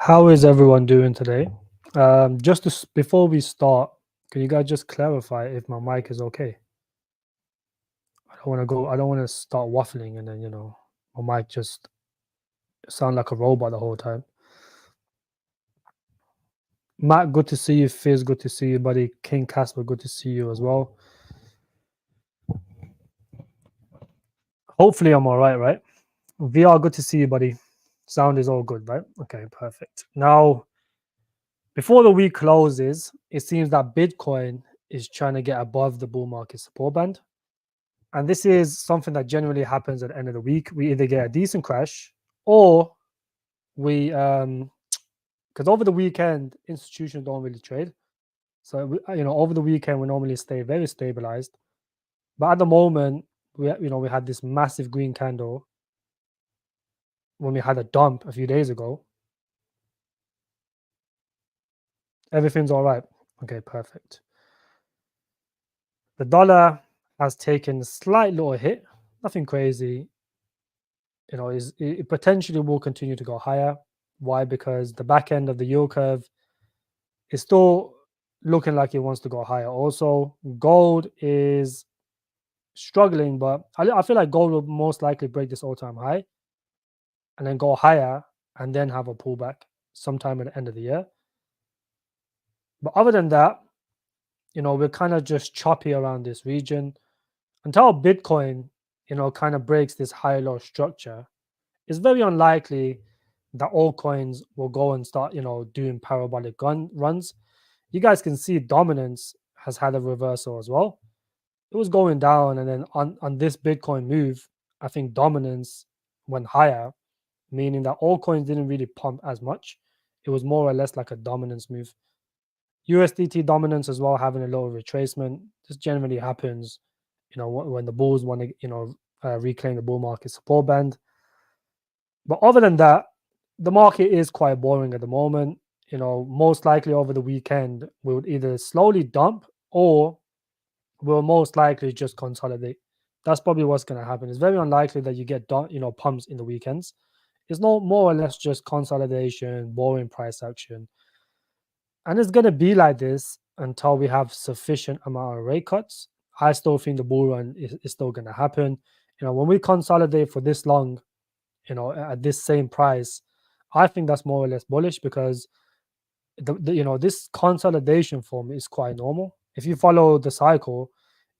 How is everyone doing today? Before we start, can you guys just clarify if my mic is okay? I don't want to start waffling and then, my mic just sound like a robot the whole time. Matt, good to see you. Fizz, good to see you, buddy. King Casper, good to see you as well. Hopefully I'm all right, right? VR, good to see you, buddy. Sound is all good, right? Okay, perfect. Now, before the week closes, it seems that Bitcoin is trying to get above the bull market support band. And this is something that generally happens at the end of the week. We either get a decent crash or we, because over the weekend, institutions don't really trade. So, over the weekend, we normally stay very stabilized. But at the moment, we had this massive green candle when we had a dump a few days ago. Everything's all right. Okay, perfect. The dollar has taken a slight little hit, nothing crazy. It potentially will continue to go higher. Why? Because the back end of the yield curve is still looking like it wants to go higher. Also, gold is struggling, but I feel like gold will most likely break this all-time high and then go higher and then have a pullback sometime at the end of the year. But other than that, we're kind of just choppy around this region until Bitcoin, kind of breaks this high-low structure. It's very unlikely that altcoins will go and start, doing parabolic runs. You guys can see dominance has had a reversal as well. It was going down, and then on this Bitcoin move, I think dominance went higher, meaning that altcoins didn't really pump as much. It was more or less like a dominance move. USDT dominance as well, having a little retracement. This generally happens, when the bulls want to, reclaim the bull market support band. But other than that, the market is quite boring at the moment. Most likely over the weekend, we would either slowly dump or we'll most likely just consolidate. That's probably what's going to happen. It's very unlikely that you get pumps in the weekends. It's no more or less just consolidation, boring price action. And it's going to be like this until we have sufficient amount of rate cuts. I still think the bull run is still going to happen. When we consolidate for this long, at this same price, I think that's more or less bullish because this consolidation form is quite normal. If you follow the cycle,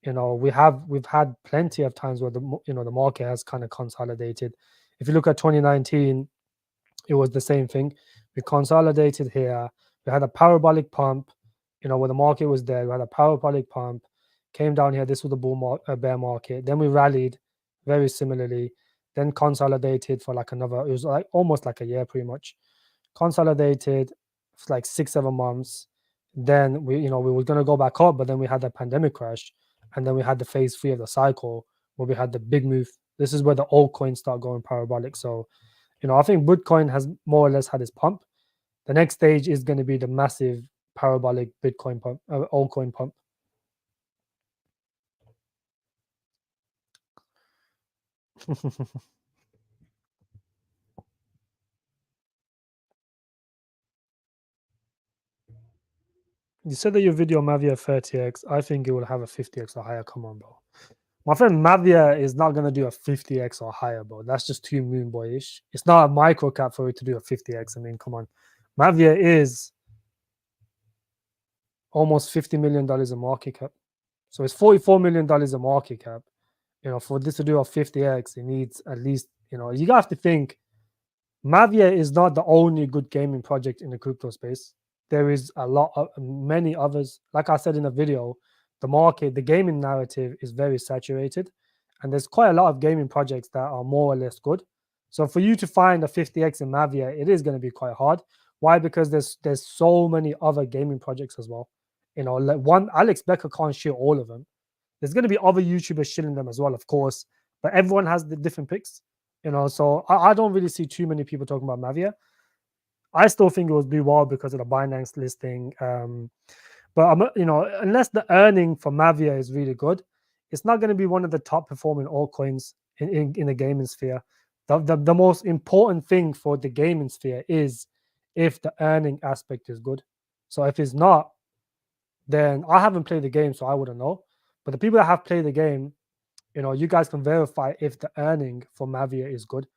we've had plenty of times where the market has kind of consolidated. If you look at 2019, it was the same thing. We consolidated here. We had a parabolic pump, where the market was there. We had a parabolic pump, came down here. This was the bear market. Then we rallied very similarly, then consolidated for like another, it was like almost like a year pretty much. Consolidated for like 6-7 months. Then we were going to go back up, but then we had the pandemic crash. And then we had the phase 3 of the cycle where we had the big move. This is where the altcoins start going parabolic. So, I think Bitcoin has more or less had its pump. The next stage is going to be the massive parabolic Bitcoin pump, altcoin pump. You said that your video MAVIA 30x. I think it will have a 50x or higher. Come on, bro. My friend MAVIA is not going to do a 50x or higher, bro. That's just too moon boyish. It's not a micro cap for it to do a 50x. I mean, come on. MAVIA is almost $50 million in market cap. So it's $44 million in market cap. For this to do a 50x, it needs at least, you have to think MAVIA is not the only good gaming project in the crypto space. There is many others. Like I said in the video, the gaming narrative is very saturated, and there's quite a lot of gaming projects that are more or less good. So for you to find a 50x in MAVIA, it is going to be quite hard. Why? Because there's so many other gaming projects as well. Like one Alex Becker can't share all of them. There's going to be other YouTubers shilling them as well, of course, but everyone has the different picks. So I don't really see too many people talking about MAVIA. I still think it will do well because of the Binance listing. But unless the earning for MAVIA is really good, it's not going to be one of the top performing altcoins in the gaming sphere. The most important thing for the gaming sphere is if the earning aspect is good. So if it's not, then I haven't played the game, so I wouldn't know. But the people that have played the game, you guys can verify if the earning for Mavia is good.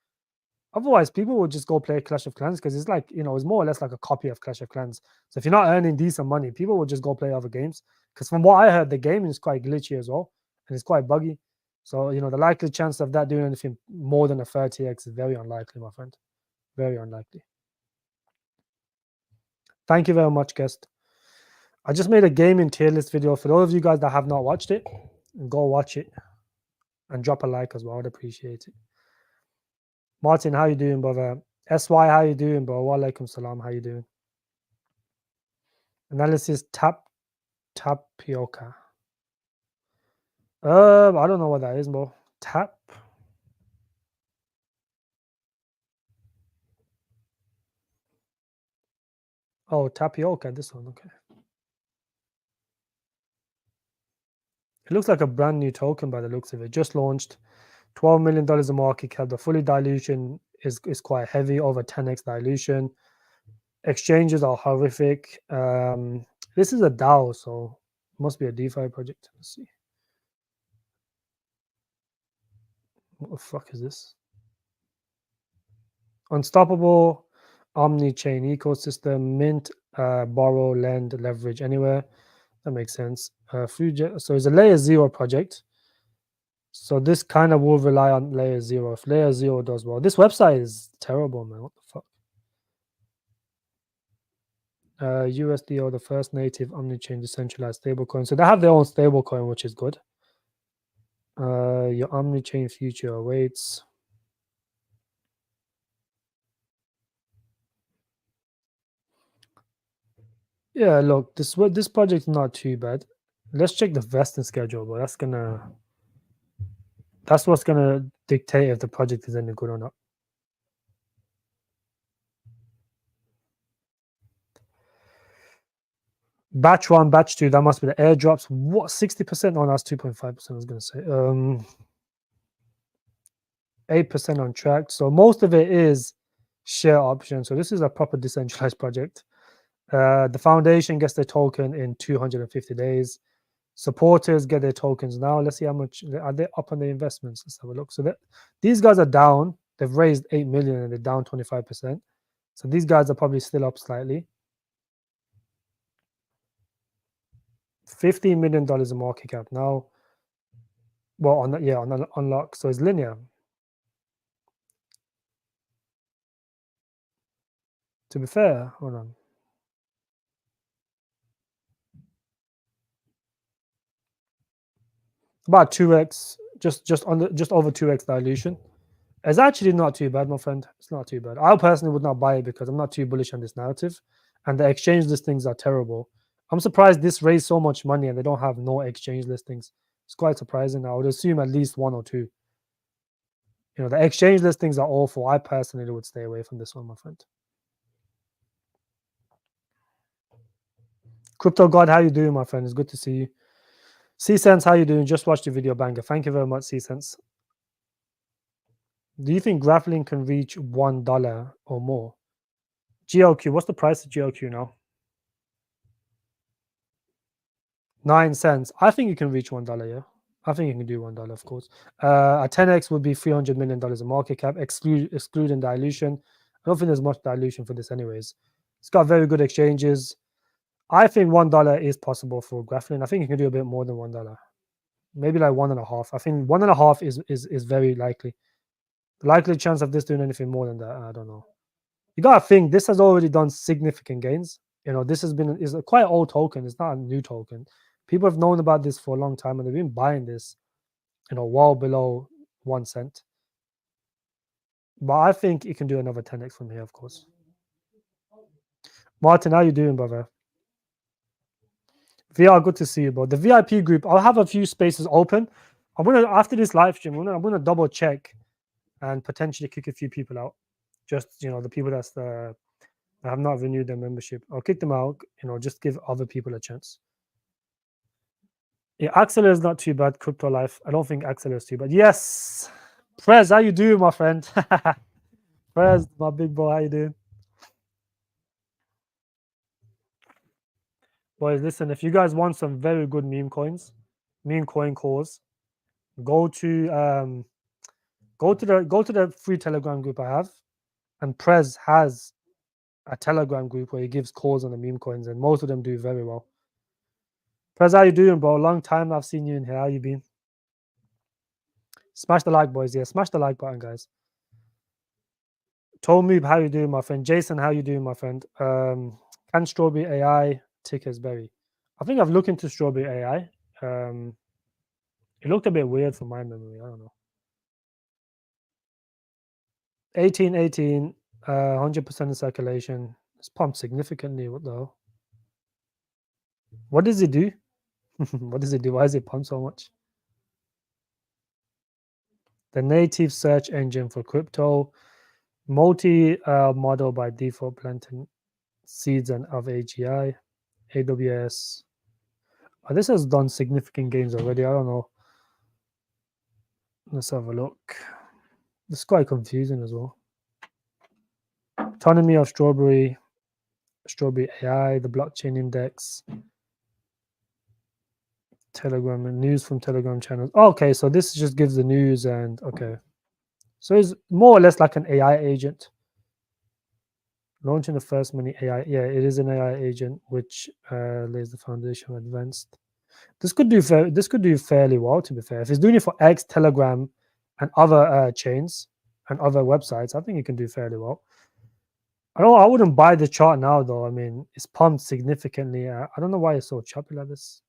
Otherwise, people will just go play Clash of Clans because it's like, it's more or less like a copy of Clash of Clans. So if you're not earning decent money, people will just go play other games. Because from what I heard, the game is quite glitchy as well, and it's quite buggy. So, the likely chance of that doing anything more than a 30x is very unlikely, my friend. Very unlikely. Thank you very much, guest. I just made a gaming tier list video for those of you guys that have not watched it. Go watch it and drop a like as well. I'd appreciate it. Martin, how you doing, brother? SY, how you doing, bro? Wa alaikum salam. How you doing? Analysis tapioca. I don't know what that is, bro. Oh, tapioca. This one, okay. It looks like a brand new token by the looks of it. Just launched, $12 million of market cap. The fully dilution is quite heavy, over 10x dilution. Exchanges are horrific. This is a DAO, so it must be a DeFi project. Let's see. What the fuck is this? Unstoppable omni-chain ecosystem, mint, borrow, lend, leverage anywhere. That makes sense. So it's a layer 0 project. So this kind of will rely on layer 0. If layer 0 does well, this website is terrible, man. What the fuck? USDO, the first native omni-chain decentralized stablecoin. So they have their own stablecoin, which is good. Your omni-chain future awaits. Yeah, look, this project's not too bad. Let's check the vesting schedule, but that's what's gonna dictate if the project is any good or not. Batch 1, batch 2, that must be the airdrops. What, 60%? Oh, that's 2.5%, I was gonna say. 8% on track. So most of it is share option. So this is a proper decentralized project. The foundation gets their token in 250 days. Supporters get their tokens now. Let's see how much are they up on the investments. Let's have a look. So these guys are down. They've raised 8 million and they're down 25%. So these guys are probably still up slightly. $15 million in market cap now. Well, on unlock. So it's linear. To be fair, hold on. About 2x, just over 2x dilution. It's actually not too bad, my friend. It's not too bad. I personally would not buy it because I'm not too bullish on this narrative, and the exchange listings are terrible. I'm surprised this raised so much money and they don't have no exchange listings. It's quite surprising. I would assume at least one or two. The exchange listings are awful. I personally would stay away from this one, my friend. Crypto God, how you doing, my friend? It's good to see you. C-Sense, how you doing? Just watched the video, banger. Thank you very much, C-Sense. Do you think Grappling can reach $1 or more? GLQ, what's the price of GLQ now? 9 cents. I think you can reach $1, yeah. I think you can do $1, of course. A 10x would be $300 million in market cap, excluding dilution. I don't think there's much dilution for this, anyways. It's got very good exchanges. I think $1 is possible for Grappling. I think you can do a bit more than $1. Maybe like 1.5. I think 1.5 is very likely. The likely chance of this doing anything more than that, I don't know. You gotta think this has already done significant gains. This is a quite old token. It's not a new token. People have known about this for a long time and they've been buying this, well below 1 cent. But I think it can do another 10x from here, of course. Martin, how you doing, brother? VR, good to see you, bro. The VIP group, I'll have a few spaces open. After this live stream, I'm gonna double check and potentially kick a few people out. Just the people that have not renewed their membership. I'll kick them out. Just give other people a chance. Yeah, Axel is not too bad. Crypto Life. I don't think Axel is too bad. Yes, Prez, how you doing, my friend? Prez, my big boy, how you doing? Boys, listen, if you guys want some very good meme coin calls, go to go to the free Telegram group I have, and Prez has a Telegram group where he gives calls on the meme coins, and most of them do very well. Prez, how you doing, bro? Long time I've seen you in here. How you been? Smash the like, boys. Yeah, smash the like button, guys. Tomoob, how you doing, my friend? Jason, how you doing, my friend? Can Strawberry AI tickers berry? I think I've looked into Strawberry AI. It looked a bit weird from my memory. I don't know. 1818, 100% in circulation. It's pumped significantly. What the hell? What does it do? What does it do? Why is it pumped so much? The native search engine for crypto, multi model by default, planting seeds and of AGI, AWS. Oh, this has done significant gains already. I don't know. Let's have a look. It's quite confusing as well. Autonomy of Strawberry AI, the blockchain index, Telegram, and news from Telegram channels. Oh, okay, so this just gives the news and okay. So it's more or less like an AI agent. Launching the first many AI. Yeah, it is an AI agent which lays the foundation of advanced. This could do fairly well, to be fair. If it's doing it for X, Telegram, and other chains and other websites, I think it can do fairly well. I wouldn't buy the chart now, though. I mean, it's pumped significantly. I don't know why it's so choppy like this.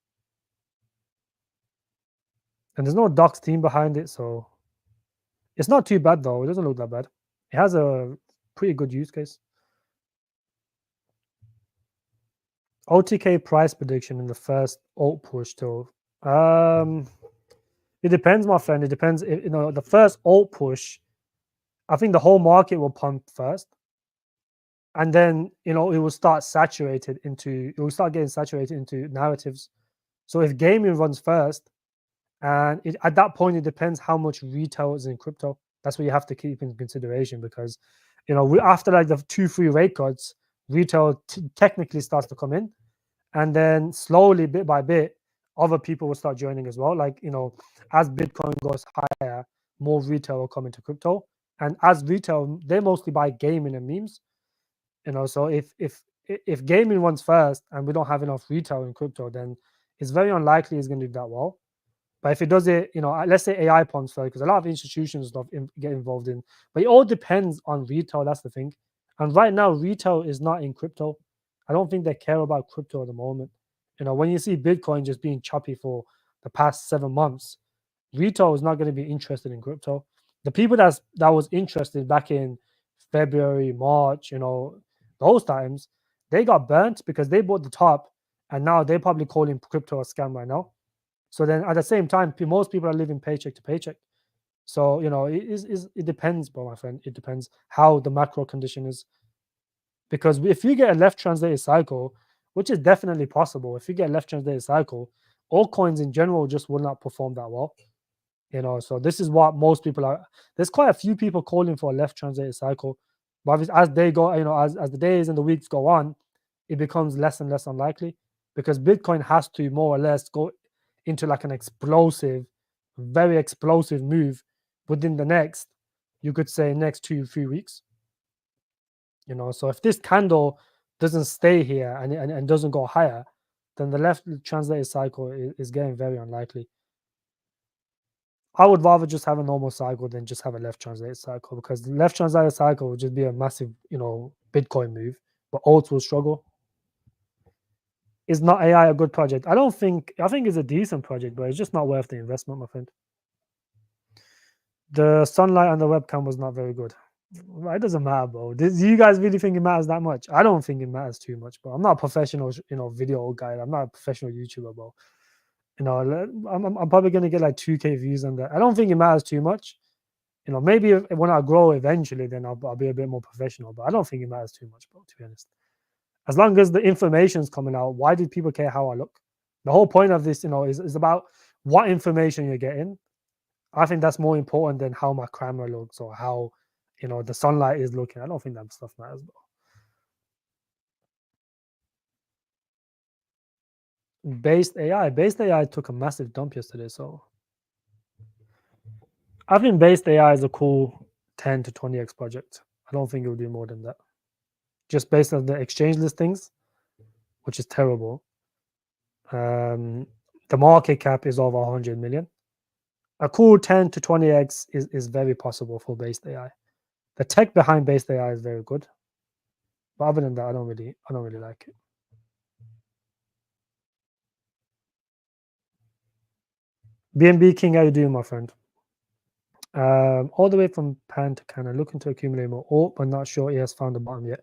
And there's no docs team behind it, so it's not too bad, though. It doesn't look that bad. It has a pretty good use case. OTK price prediction in the first alt push, though. It depends, my friend. It depends. The first alt push, I think the whole market will pump first, and then it will start getting saturated into narratives. So if gaming runs first, and at that point it depends how much retail is in crypto. That's what you have to keep in consideration, because after like the 2-3 rate cuts, retail technically starts to come in, and then slowly, bit by bit, other people will start joining as well. Like as Bitcoin goes higher, more retail will come into crypto, and as retail, they mostly buy gaming and memes. So if gaming runs first and we don't have enough retail in crypto, then it's very unlikely it's going to do that well. But if it does it, let's say AI pumps first, because a lot of institutions get involved in, but it all depends on retail. That's the thing. And right now, retail is not in crypto. I don't think they care about crypto at the moment. When you see Bitcoin just being choppy for the past 7 months, retail is not going to be interested in crypto. The people that was interested back in February, March, those times, they got burnt because they bought the top, and now they're probably calling crypto a scam right now. So then at the same time, most people are living paycheck to paycheck. So it depends, bro, my friend. It depends how the macro condition is. Because if you get a left translated cycle, which is definitely possible, if you get a left translated cycle, altcoins in general just will not perform that well. So this is what most people are. There's quite a few people calling for a left translated cycle, but as they go, as the days and the weeks go on, it becomes less and less unlikely, because Bitcoin has to more or less go into like an very explosive move within the next 2-3 weeks. So if this candle doesn't stay here and doesn't go higher, then the left translated cycle is getting very unlikely. I would rather just have a normal cycle than just have a left translated cycle, because the left translated cycle would just be a massive, Bitcoin move, but alts will struggle. Is not AI a good project? I think it's a decent project, but it's just not worth the investment, my friend. The sunlight on the webcam was not very good. It doesn't matter, bro. Do you guys really think it matters that much? I don't think it matters too much, but I'm not a professional, video guy. I'm not a professional YouTuber, bro. I'm probably gonna get like 2K views on that. I don't think it matters too much. Maybe when I grow eventually, then I'll be a bit more professional. But I don't think it matters too much, bro. To be honest, as long as the information's coming out, why do people care how I look? The whole point of this, is about what information you're getting. I think that's more important than how my camera looks or how, the sunlight is looking. I don't think that stuff matters, bro. Based AI took a massive dump yesterday, so I think Based AI is a cool 10 to 20x project. I don't think it will do more than that. Just based on the exchange listings, which is terrible. The market cap is over 100 million. A cool 10 to 20x is very possible for Based AI. The tech behind Based AI is very good, but other than that, I don't really like it. BNB King, how you doing, my friend? All the way from Pan to Canada, looking to accumulate more alt, but not sure he has found the bottom yet.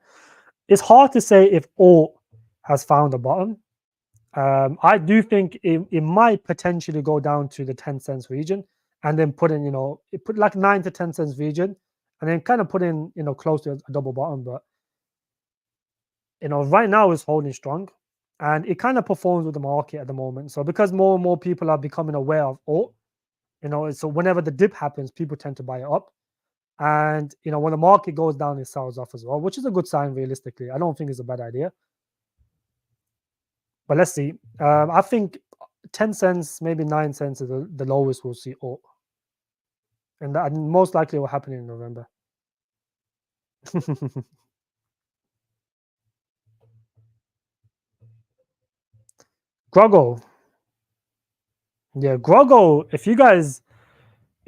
It's hard to say if alt has found the bottom. I do think it might potentially go down to the 10 cents region and then put in, it put like 9 to 10 cents region and then kind of put in, close to a double bottom. But, right now it's holding strong and it kind of performs with the market at the moment. So because more and more people are becoming aware of alt, so whenever the dip happens, people tend to buy it up. And, when the market goes down, it sells off as well, which is a good sign realistically. I don't think it's a bad idea. But let's see. I think 10 cents, maybe 9 cents is the lowest we'll see alt. And that most likely will happen in November. Groggle. Yeah, Groggle. If you guys,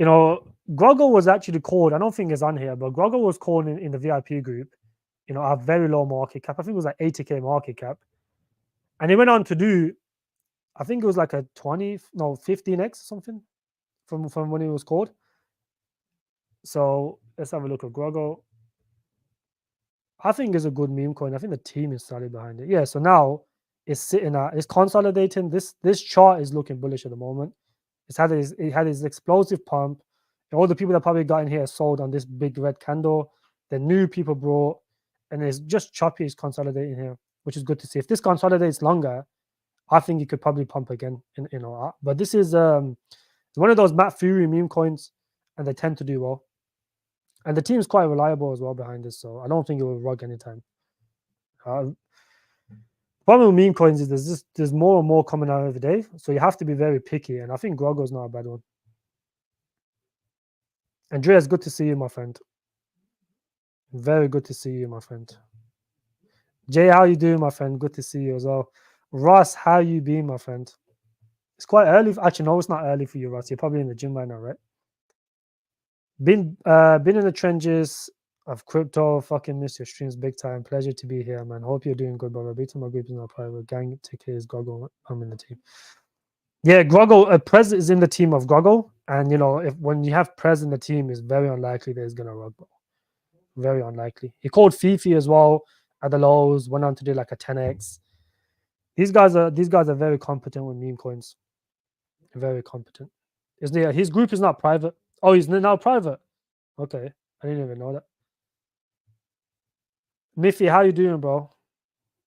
Groggle was actually called, I don't think it's on here, but Groggle was called in the VIP group, a very low market cap. I think it was like 80K market cap. And he went on to do, I think it was like a 15x or something from when it was called. So let's have a look at Groggle. I think it's a good meme coin. I think the team is solid behind it. Yeah, so now it's sitting at, it's consolidating. This chart is looking bullish at the moment. It had this explosive pump. And all the people that probably got in here sold on this big red candle. The new people brought, and it's just choppy. It's consolidating here, which is good to see. If this consolidates longer, I think it could probably pump again. But this is one of those Matt Fury meme coins, and they tend to do well. And the team is quite reliable as well behind this, so I don't think it will rug anytime. Problem with meme coins is there's more and more coming out every day, so you have to be very picky. And I think Grogo's not a bad one. Andreas, good to see you, my friend. Very good to see you, my friend. Jay, how you doing, my friend? Good to see you as well. Ross, how you been, my friend? It's quite early. Actually, no, it's not early for you, Ross. You're probably in the gym right now, right? Been in the trenches of crypto. Fucking miss your streams big time. Pleasure to be here, man. Hope you're doing good, brother. Beating my group is not private. Gang ticket is Groggle. I'm in the team. Yeah, Groggle. Prez is in the team of Groggle, and when you have Prez in the team, it's very unlikely that he's gonna rug. Very unlikely. He called Fifi as well at the lows. Went on to do like a 10x. These guys are very competent with meme coins. Very competent. His group is not private. Oh, he's now private. Okay, I didn't even know that. Miffy, how you doing, bro?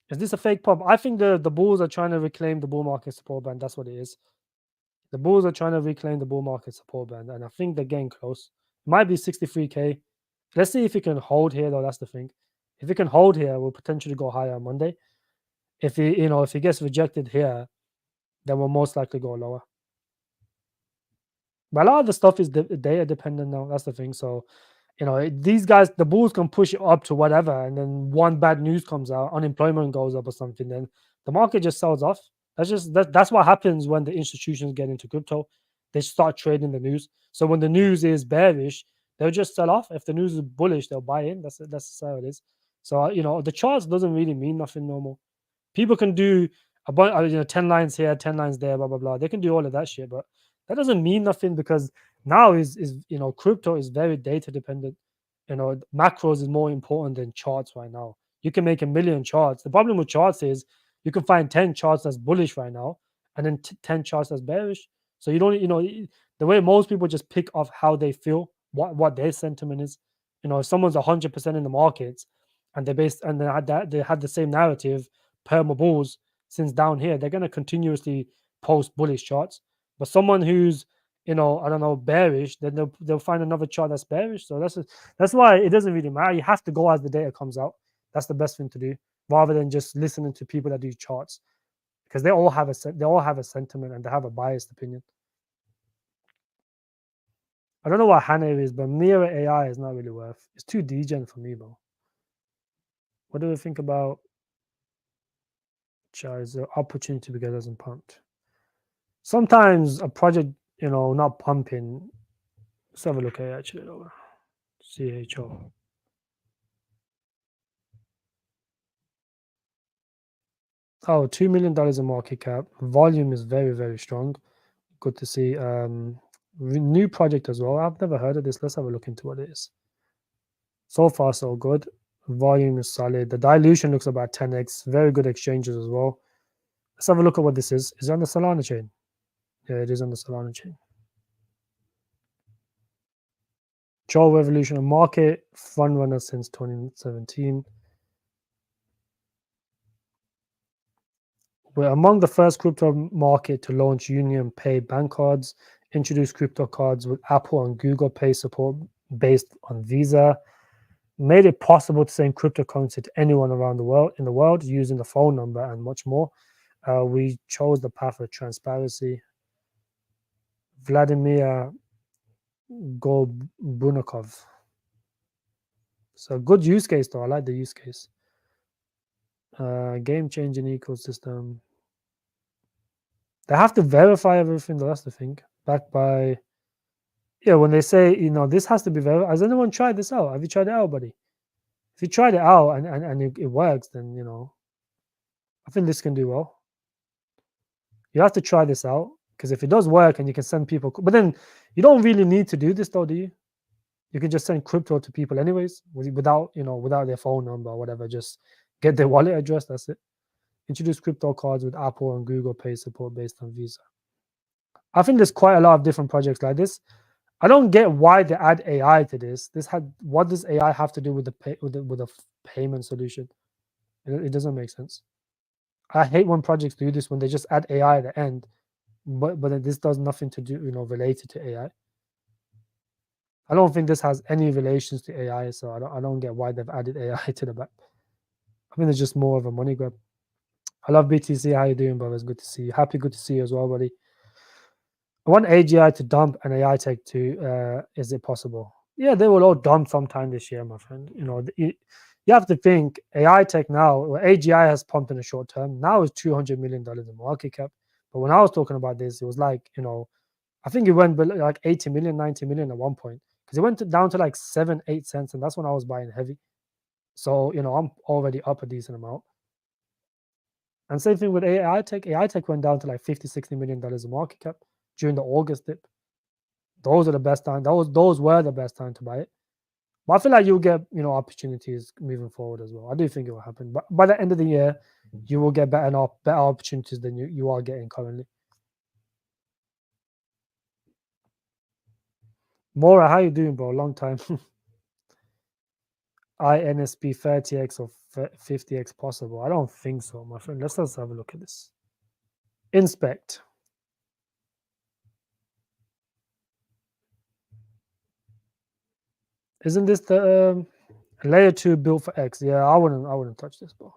Is this a fake pump? I think the bulls are trying to reclaim the bull market support band. That's what it is. The bulls are trying to reclaim the bull market support band, and I think they're getting close. It might be 63K. Let's see if it can hold here, though. That's the thing. If it can hold here, we'll potentially go higher on Monday. If he gets rejected here, then we'll most likely go lower. But a lot of the stuff is data dependent now. That's the thing. So, these guys, the bulls can push it up to whatever, and then one bad news comes out, unemployment goes up or something, then the market just sells off. That's what happens when the institutions get into crypto. They start trading the news. So when the news is bearish, they'll just sell off. If the news is bullish, they'll buy in. That's how it is. So the charts doesn't really mean nothing normal. People can do a bunch, 10 lines here, 10 lines there, blah blah blah. They can do all of that shit, but that doesn't mean nothing because now is crypto is very data dependent. Macros is more important than charts right now. You can make a million charts. The problem with charts is you can find 10 charts that's bullish right now and then 10 charts that's bearish. So you don't, the way most people just pick off how they feel, what their sentiment is. If someone's 100% in the markets and they had the same narrative perma bulls since down here, they're going to continuously post bullish charts. But someone who's I don't know, bearish, then they'll find another chart that's bearish. So that's why it doesn't really matter. You have to go as the data comes out. That's the best thing to do, rather than just listening to people that do charts. because they all have a sentiment and they have a biased opinion. I don't know what Hane is, but Mira AI is not really worth. It's too degen for me, bro. What do we think about Char? Is the opportunity because it hasn't pumped? Sometimes a project, not pumping. Let's have a look at it actually. CHO. Oh, $2 million in market cap. Volume is very, very strong. Good to see. New project as well. I've never heard of this. Let's have a look into what it is. So far, so good. Volume is solid. The dilution looks about 10x. Very good exchanges as well. Let's have a look at what this is. Is it on the Solana chain? Yeah, it is on the Solana chain. Char Revolution, a market front runner since 2017. We're among the first crypto market to launch Union Pay bank cards, introduce crypto cards with Apple and Google Pay support based on Visa, made it possible to send cryptocurrency to anyone around the world using the phone number and much more. We chose the path of transparency. Vladimir Golbunakov. So good use case though. I like the use case. Game changing ecosystem. They have to verify everything. That's the thing. Backed by, when they say, this has to be verified. Has anyone tried this out? Have you tried it out, buddy? If you tried it out and it works, then, I think this can do well. You have to try this out because if it does work and you can send people, but then you don't really need to do this though, do you? You can just send crypto to people anyways without their phone number or whatever. Just get their wallet address. That's it. Introduce crypto cards with Apple and Google Pay support based on Visa. I think there's quite a lot of different projects like this. I don't get why they add AI to this. What does AI have to do with the payment solution? It doesn't make sense. I hate when projects do this when they just add AI at the end, but this does nothing to do related to AI. I don't think this has any relations to AI, so I don't get why they've added AI to the back. I think it's just more of a money grab. I love BTC. How you doing, brother? It's good to see you. Good to see you as well, buddy. I want AGI to dump and AI tech too. Is it possible? Yeah, they will all dump sometime this year, my friend. You have to think AI tech now. Well, AGI has pumped in the short term. Now it's $200 million in market cap. But when I was talking about this, it was like I think it went like 80 million, 90 million at one point because it went down to like 7-8 cents, and that's when I was buying heavy. So I'm already up a decent amount. And same thing with AI tech. AI tech went down to like $50-60 million in market cap during the August dip. Those are the best time. Those were the best time to buy it. But I feel like you'll get opportunities moving forward as well. I do think it will happen. But by the end of the year, you will get better opportunities than you are getting currently. Mora, how you doing, bro? Long time. INSP 30x or 50x possible? I don't think so, my friend. Let's just have a look at this. Inspect. Isn't this the layer 2 built for X? Yeah, I wouldn't touch this, bro.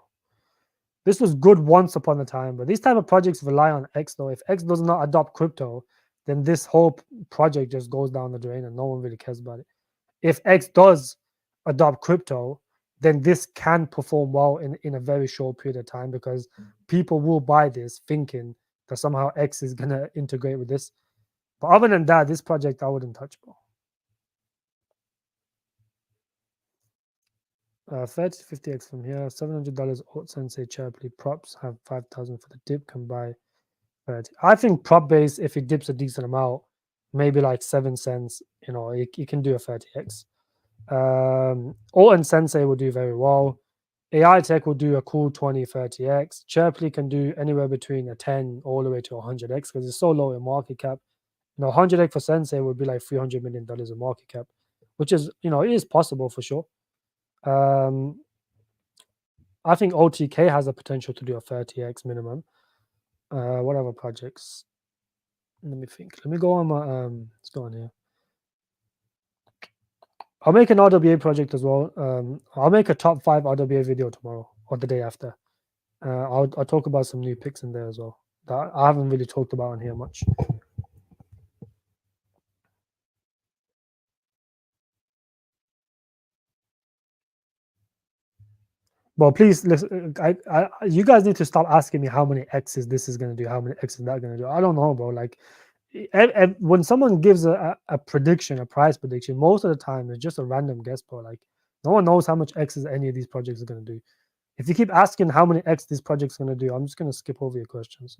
This was good once upon a time, but these type of projects rely on X though. If X does not adopt crypto, then this whole project just goes down the drain and no one really cares about it. If X does adopt crypto, then this can perform well in a very short period of time because people will buy this thinking that somehow X is going to integrate with this. But other than that, this project I wouldn't touch, bro. 30 to 50x from here. $700 Alt Sensei Chirply props have 5,000 for the dip. Can buy 30. I think prop base, if it dips a decent amount, maybe like 7 cents, it can do a 30x. Alt and Sensei will do very well. AI Tech will do a cool 20, 30x. Chirply can do anywhere between a 10 all the way to 100x because it's so low in market cap. 100x for Sensei would be like $300 million in market cap, which is, it is possible for sure. I think OTK has the potential to do a 30x minimum. What other projects? Let me think. Let me go on my let's go on here. I'll make an RWA project as well. I'll make a top 5 RWA video tomorrow or the day after. I'll talk about some new picks in there as well that I haven't really talked about on here much. But please listen. You guys need to stop asking me how many X's this is gonna do, how many X's that gonna do. I don't know, bro. Like, when someone gives a prediction, a price prediction, most of the time it's just a random guess, bro. Like, no one knows how much X's any of these projects are gonna do. If you keep asking how many X this project's gonna do, I'm just gonna skip over your questions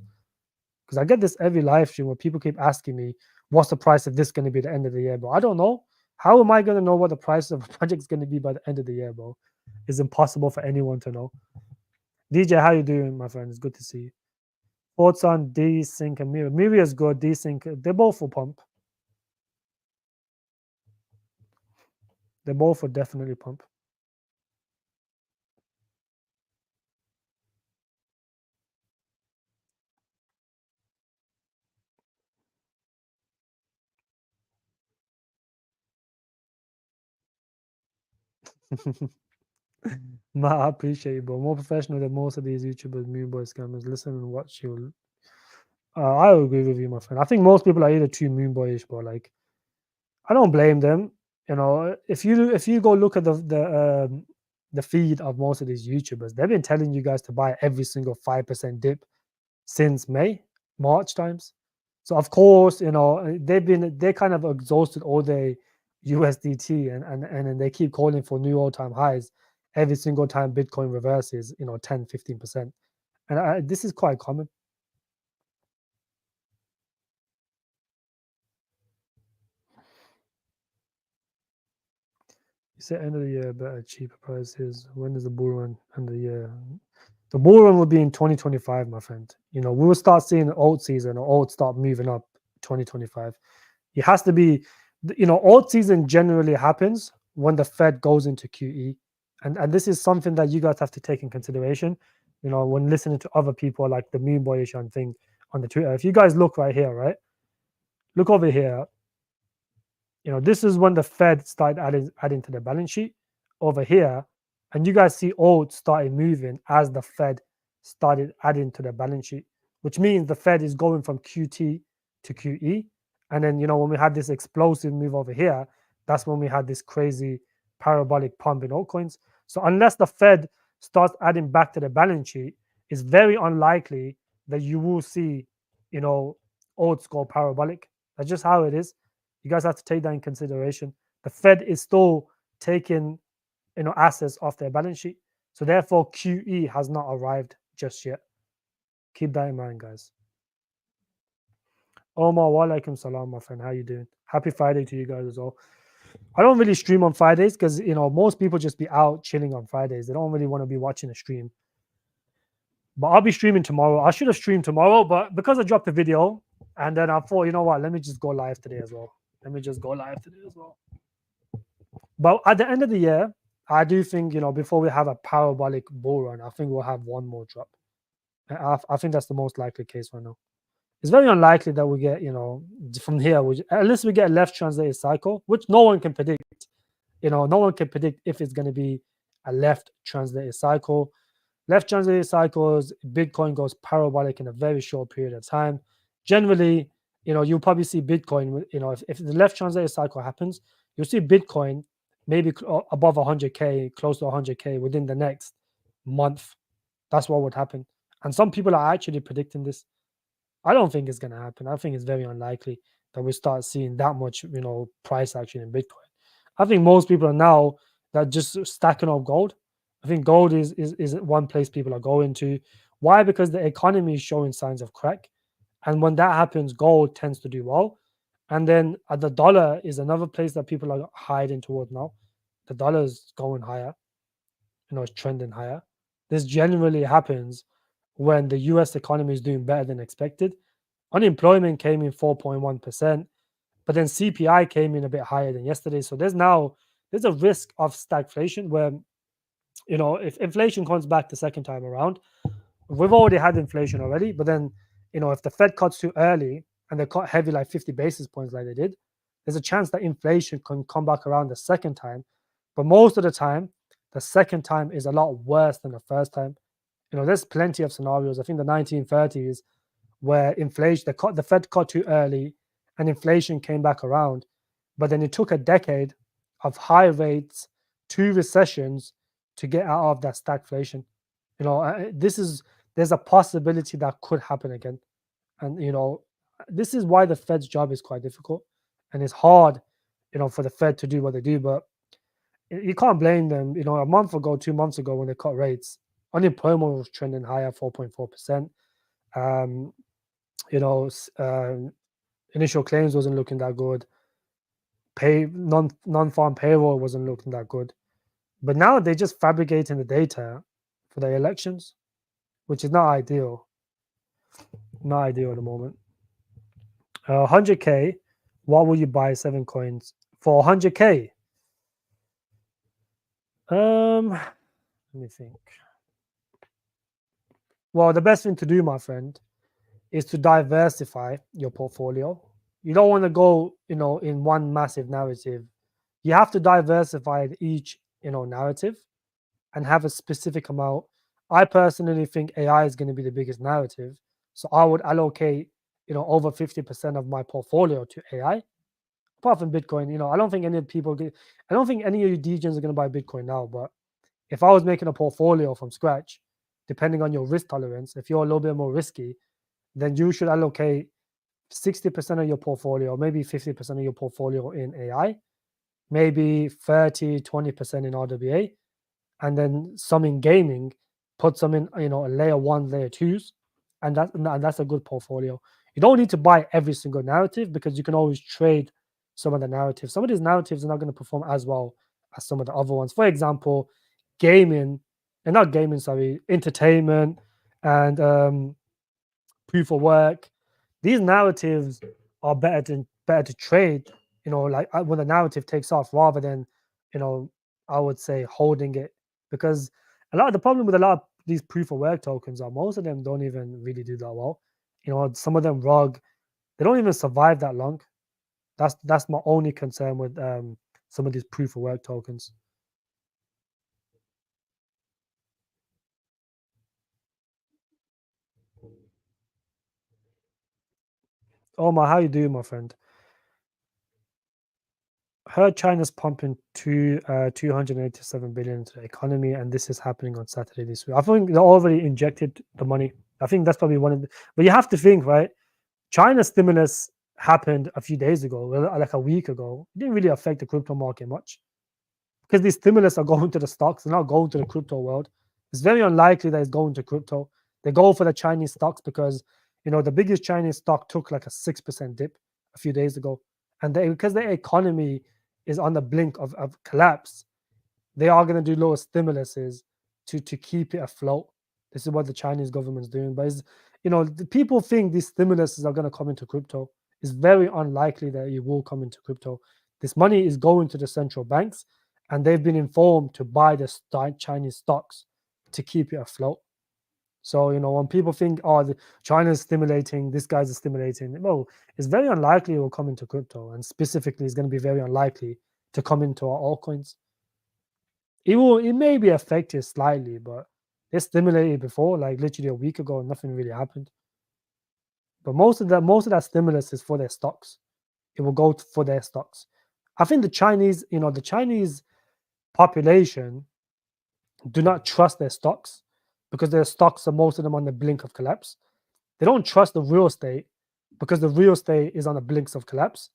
because I get this every live stream where people keep asking me, "What's the price of this gonna be at the end of the year?" Bro, I don't know. How am I gonna know what the price of a project's gonna be by the end of the year, bro? It's impossible for anyone to know. DJ, how you doing, my friend? It's good to see you. Thoughts on Desync and Mira? Mira is good. Desync, they're both for pump. They're both for definitely pump. Ma, I appreciate you, bro. More professional than most of these YouTubers, Moon Boy scammers. Listen and watch you. I agree with you, my friend. I think most people are either too Moon Boyish, bro. Like, I don't blame them. You know, if you go look at the feed of most of these YouTubers, they've been telling you guys to buy every single 5% dip since May, March times. So of course, you know, they kind of exhausted all their USDT and then they keep calling for new all-time highs every single time Bitcoin reverses, 10, 15%. And this is quite common. You say end of the year, better, cheaper prices. When is the bull run? End of the year. The bull run will be in 2025, my friend. We will start seeing the alt season or alt start moving up 2025. It has to be, alt season generally happens when the Fed goes into QE. And this is something that you guys have to take in consideration, when listening to other people like the Moon Boyish and thing on the Twitter. If you guys look right here, right? Look over here. This is when the Fed started adding to the balance sheet over here, and you guys see alt started moving as the Fed started adding to the balance sheet, which means the Fed is going from QT to QE. And then, when we had this explosive move over here, that's when we had this crazy parabolic pump in altcoins. So unless the Fed starts adding back to the balance sheet, it's very unlikely that you will see, alts go parabolic. That's just how it is. You guys have to take that in consideration. The Fed is still taking, assets off their balance sheet. So therefore, QE has not arrived just yet. Keep that in mind, guys. Omar, wa alaikum salam, my friend. How you doing? Happy Friday to you guys as well. I don't really stream on Fridays because most people just be out chilling on Fridays. They don't really want to be watching a stream. But I'll be streaming tomorrow. I should have streamed tomorrow, but because I dropped the video, and then I thought, you know what, let me just go live today as well. But at the end of the year, I do think, before we have a parabolic bull run, I think we'll have one more drop. I think that's the most likely case right now. It's very unlikely that we get, from here, at least we get a left translated cycle, which no one can predict. No one can predict if it's going to be a left translated cycle. Left translated cycles, Bitcoin goes parabolic in a very short period of time. Generally, you'll probably see Bitcoin, if the left translated cycle happens, you'll see Bitcoin maybe above 100K, close to 100K within the next month. That's what would happen. And some people are actually predicting this. I don't think it's going to happen. I think it's very unlikely that we start seeing that much, price action in Bitcoin. I think most people are now that just stacking up gold. I think gold is one place people are going to. Why? Because the economy is showing signs of crack. And when that happens, gold tends to do well. And then the dollar is another place that people are hiding toward now. The dollar is going higher, it's trending higher. This generally happens when the US economy is doing better than expected. Unemployment came in 4.1%, but then CPI came in a bit higher than yesterday. So there's a risk of stagflation where, if inflation comes back the second time around, we've already had inflation already, but then, if the Fed cuts too early and they cut heavy like 50 basis points like they did, there's a chance that inflation can come back around the second time. But most of the time, the second time is a lot worse than the first time. there's plenty of scenarios. I think the 1930s where the Fed cut too early and inflation came back around, but then it took a decade of high rates, two recessions to get out of that stagflation. There's a possibility that could happen again. And this is why the Fed's job is quite difficult, and it's hard, for the Fed to do what they do. But you can't blame them. A month ago, 2 months ago, when they cut rates, unemployment was trending higher, 4.4%. Um, you know, initial claims wasn't looking that good. Non-farm payroll wasn't looking that good. But now they're just fabricating the data for the elections, which is not ideal. Not ideal at the moment. 100K, what will you buy 7 coins for 100K? Let me think. Well, the best thing to do, my friend, is to diversify your portfolio. You don't want to go, in one massive narrative. You have to diversify each, narrative and have a specific amount. I personally think AI is going to be the biggest narrative. So I would allocate, over 50% of my portfolio to AI. Apart from Bitcoin, I don't think any people I don't think any of you DJs are going to buy Bitcoin now. But if I was making a portfolio from scratch, depending on your risk tolerance, if you're a little bit more risky, then you should allocate 60% of your portfolio, maybe 50% of your portfolio in AI, maybe 30, 20% in RWA, and then some in gaming, put some in, a layer one, layer twos, and that's a good portfolio. You don't need to buy every single narrative because you can always trade some of the narratives. Some of these narratives are not going to perform as well as some of the other ones. For example, gaming, and not gaming, sorry, entertainment and proof of work. These narratives are better to trade, like when the narrative takes off rather than, I would say holding it, because the problem with a lot of these proof of work tokens are most of them don't even really do that well. Some of them rug, they don't even survive that long. That's my only concern with some of these proof of work tokens. Omar, how you doing, my friend? Heard China's pumping 287 billion into the economy, and this is happening on Saturday this week. I think they already injected the money. I think that's probably one of the. But you have to think, right? China's stimulus happened a few days ago, like a week ago. It didn't really affect the crypto market much because these stimulus are going to the stocks. They're not going to the crypto world. It's very unlikely that it's going to crypto. They go for the Chinese stocks because the biggest Chinese stock took like a 6% dip a few days ago, and because their economy is on the blink of collapse, they are going to do lower stimuluses to keep it afloat. This is what the Chinese government's doing. But the people think these stimuluses are going to come into crypto. It's very unlikely that it will come into crypto. This money is going to the central banks, and they've been informed to buy the Chinese stocks to keep it afloat. So, when people think, oh, China's stimulating, this guy's stimulating, well, it's very unlikely it will come into crypto. And specifically, it's going to be very unlikely to come into our altcoins. It may be affected slightly, but they stimulated before, like literally a week ago, and nothing really happened. But most of that stimulus is for their stocks. It will go for their stocks. I think the Chinese population do not trust their stocks because their stocks are most of them on the blink of collapse. They don't trust the real estate because the real estate is on the blinks of collapse.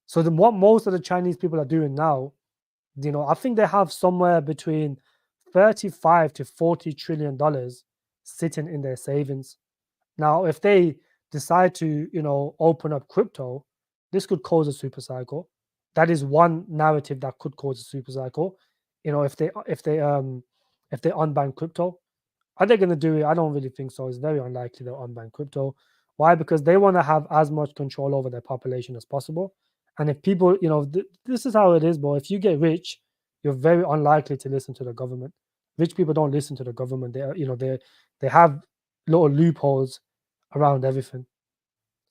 So what most of the Chinese people are doing now, I think they have somewhere between 35 to 40 trillion dollars sitting in their savings. Now, if they decide to, open up crypto, this could cause a super cycle. That is one narrative that could cause a super cycle. If they unban crypto, are they going to do it? I don't really think so. It's very unlikely they'll unban crypto. Why? Because they want to have as much control over their population as possible. And if people, this is how it is, bro. If you get rich, you're very unlikely to listen to the government. Rich people don't listen to the government. They have little loopholes around everything.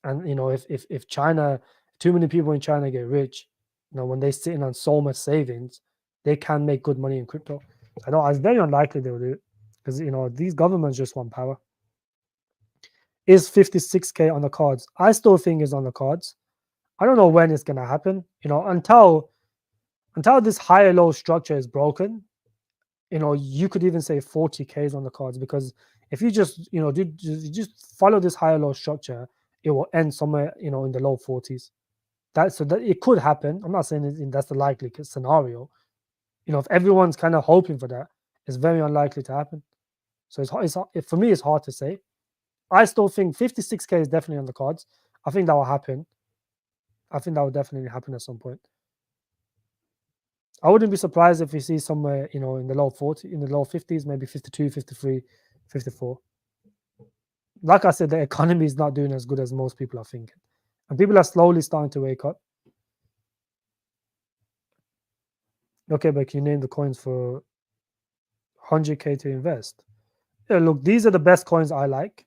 And if China, too many people in China get rich, when they're sitting on so much savings, they can make good money in crypto. I know it's very unlikely they will do it. because these governments just want power. Is 56K on the cards? I still think it's on the cards. I don't know when it's gonna happen. Until this higher low structure is broken. You could even say 40K is on the cards, because if you just just follow this higher low structure, it will end somewhere in the low 40s. That it could happen. I'm not saying that's the likely scenario. If everyone's kind of hoping for that, it's very unlikely to happen. So for me, it's hard to say. I still think 56K is definitely on the cards. I think that will happen. I think that will definitely happen at some point. I wouldn't be surprised if we see somewhere, in the low 40, in the low 50s, maybe 52, 53, 54. Like I said, the economy is not doing as good as most people are thinking. And people are slowly starting to wake up. Okay, but can you name the coins for 100K to invest? Yeah, look, these are the best coins I like.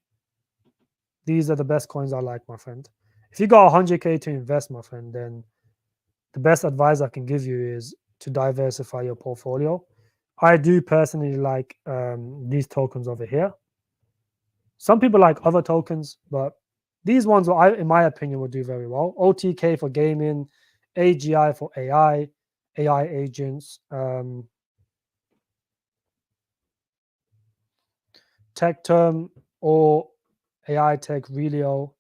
These are the best coins I like, my friend. If you got 100K to invest, my friend, then the best advice I can give you is to diversify your portfolio. I do personally like these tokens over here. Some people like other tokens, but these ones, in my opinion, will do very well. OTK for gaming, AGI for AI agents, tech term or AI tech, Relio.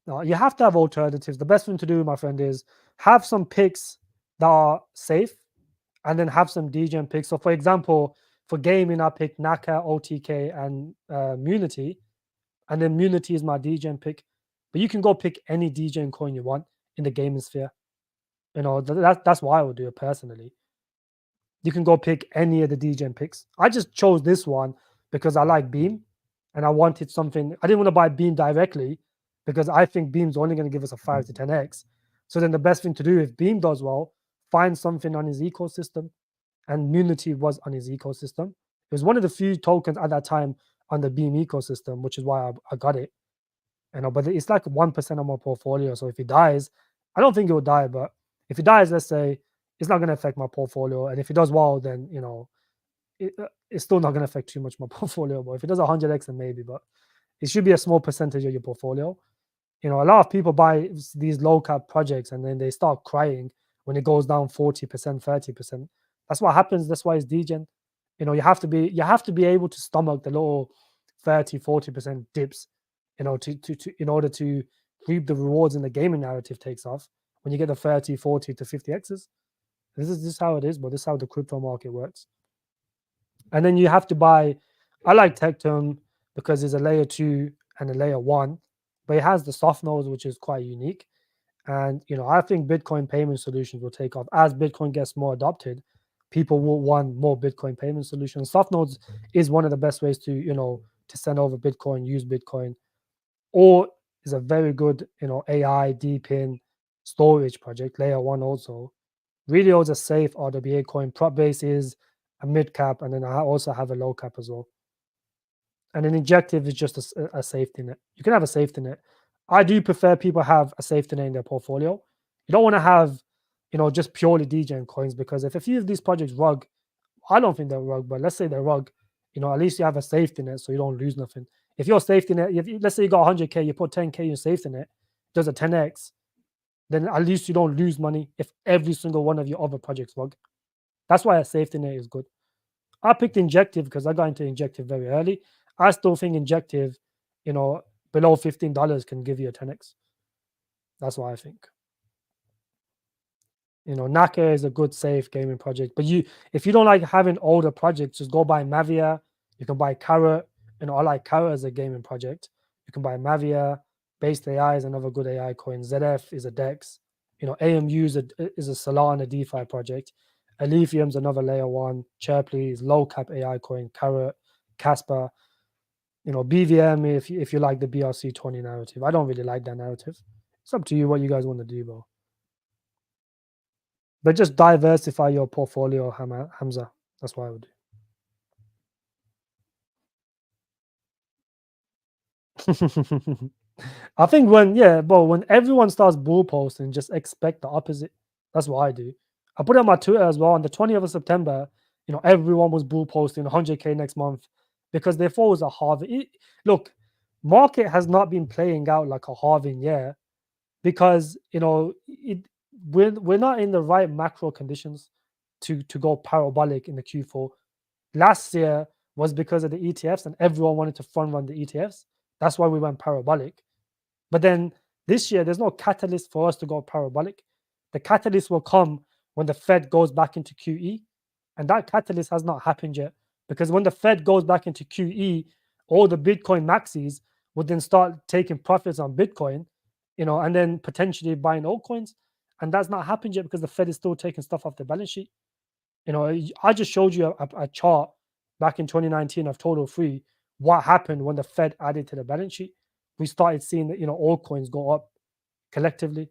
Now, you have to have alternatives. The best thing to do, my friend, is have some picks that are safe, and then have some degen picks. So, for example, for gaming, I pick Naka, OTK, and Munity, and then Munity is my degen pick. But you can go pick any degen coin you want in the gaming sphere. That's why I would do it personally. You can go pick any of the degen picks. I just chose this one because I like Beam, and I wanted something. I didn't want to buy Beam directly because I think Beam's only going to give us a 5 to 10x. So then the best thing to do, if Beam does well, find something on his ecosystem. And Munity was on his ecosystem. It was one of the few tokens at that time on the Beam ecosystem, which is why I got it. But it's like 1% of my portfolio. So if he dies, I don't think he will die, but if he dies, let's say, it's not going to affect my portfolio. And if he does well, then it's still not going to affect too much my portfolio. But if it does 100x, then maybe. But it should be a small percentage of your portfolio. A lot of people buy these low cap projects and then they start crying when it goes down 40%, 30%. That's what happens. That's why it's degen. You have to be able to stomach the little 30, 40% dips, in order to reap the rewards and the gaming narrative takes off when you get the 30, 40 to 50x's. This is how it is, but this is how the crypto market works. And then you have to buy. I like Tectum because there's a layer 2 and a layer 1, but it has the soft nodes, which is quite unique. And I think Bitcoin payment solutions will take off as Bitcoin gets more adopted. People will want more Bitcoin payment solutions. Soft nodes is one of the best ways to send over Bitcoin, use Bitcoin, or is a very good AI deep in storage project. Layer 1 also. Relio is a safe RWA coin. Prop base is a mid cap, and then I also have a low cap as well. And an injective is just a safety net. You can have a safety net. I do prefer people have a safety net in their portfolio. You don't want to have, just purely degen coins, because if a few of these projects rug, I don't think they're rug, but let's say they're rug, at least you have a safety net so you don't lose nothing. If your safety net, let's say you got 100K, you put 10K in safety net, does a 10x, then at least you don't lose money if every single one of your other projects rug. That's why a safety net is good. I picked injective because I got into injective very early. I still think injective, below $15 can give you a 10x. That's what I think. Naka is a good, safe gaming project. But if you don't like having older projects, just go buy MAVIA. You can buy Carrot. I like Carrot as a gaming project. You can buy MAVIA. Bas AI is another good AI coin. ZF is a DEX. AMU is a Solana DeFi project. Alephium's another layer 1. Chirply is low cap AI coin. Carrot, Casper. BVM if you like the BRC20 narrative. I don't really like that narrative. It's up to you what you guys want to do, bro. But just diversify your portfolio, Hamza. That's what I would do. I think when everyone starts bull posting, just expect the opposite. That's what I do. I put it on my Twitter as well. On the 20th of September, everyone was bull posting 100K next month. because they thought it was a halving. Look, market has not been playing out like a halving year because we're not in the right macro conditions to go parabolic in the Q4. Last year was because of the ETFs and everyone wanted to front run the ETFs. That's why we went parabolic. But then this year, there's no catalyst for us to go parabolic. The catalyst will come when the Fed goes back into QE. And that catalyst has not happened yet. Because when the Fed goes back into QE, all the Bitcoin maxis would then start taking profits on Bitcoin, and then potentially buying altcoins. And that's not happened yet because the Fed is still taking stuff off the balance sheet. I just showed you a chart back in 2019 of total free. What happened when the Fed added to the balance sheet? We started seeing that altcoins go up collectively,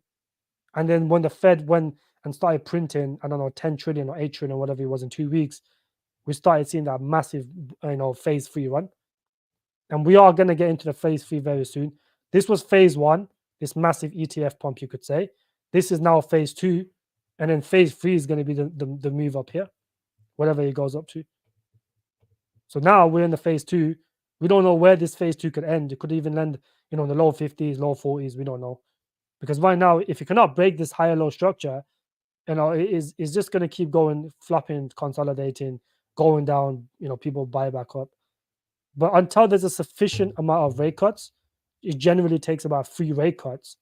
and then when the Fed went and started printing, I don't know, 10 trillion or 8 trillion or whatever it was in 2 weeks, we started seeing that massive phase three run, and we are going to get into the phase three very soon. This was phase one, this massive ETF pump, you could say. This is now phase two, and then phase three is going to be the move up here, whatever it goes up to. So now we're in the phase two. We don't know where this phase two could end. It could even end, in the low 50s, low 40s. We don't know. Because right now, if you cannot break this higher low structure, it's just going to keep going, flopping, consolidating, going down. People buy back up. But until there's a sufficient amount of rate cuts, it generally takes about 3 rate cuts.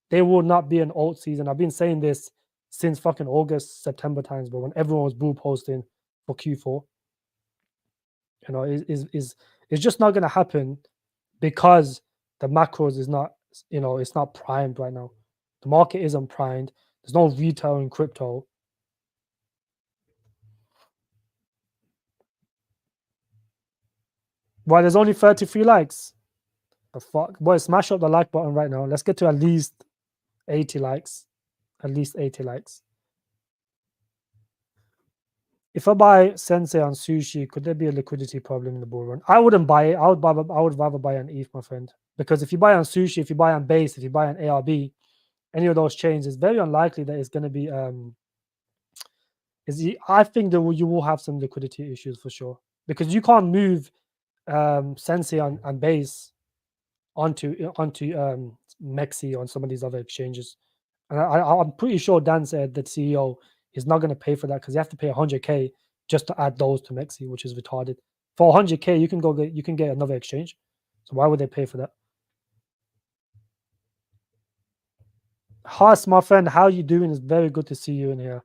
There will not be an alt season. I've been saying this since fucking August, September times, but when everyone was bull posting for Q4, is it's just not going to happen because the macros is not, it's not primed right now. The market isn't primed. There's no retail in crypto. Why there's only 33 likes? The fuck, boy, smash up the like button right now. Let's get to at least 80 likes. At least 80 likes. If I buy Sensei on Sushi, could there be a liquidity problem in the bull run? I wouldn't buy it. I would rather buy on ETH, my friend. Because if you buy on Sushi, if you buy on Base, if you buy on ARB, any of those chains, it's very unlikely that it's going to be. I think that you will have some liquidity issues for sure because you can't move Sensei on Base onto Mexi on some of these other exchanges. And I'm pretty sure Dan said that CEO is not going to pay for that because you have to pay 100K just to add those to Mexi, which is retarded. For 100K, you can get another exchange. So why would they pay for that? Haas, my friend, how you doing? It's very good to see you in here.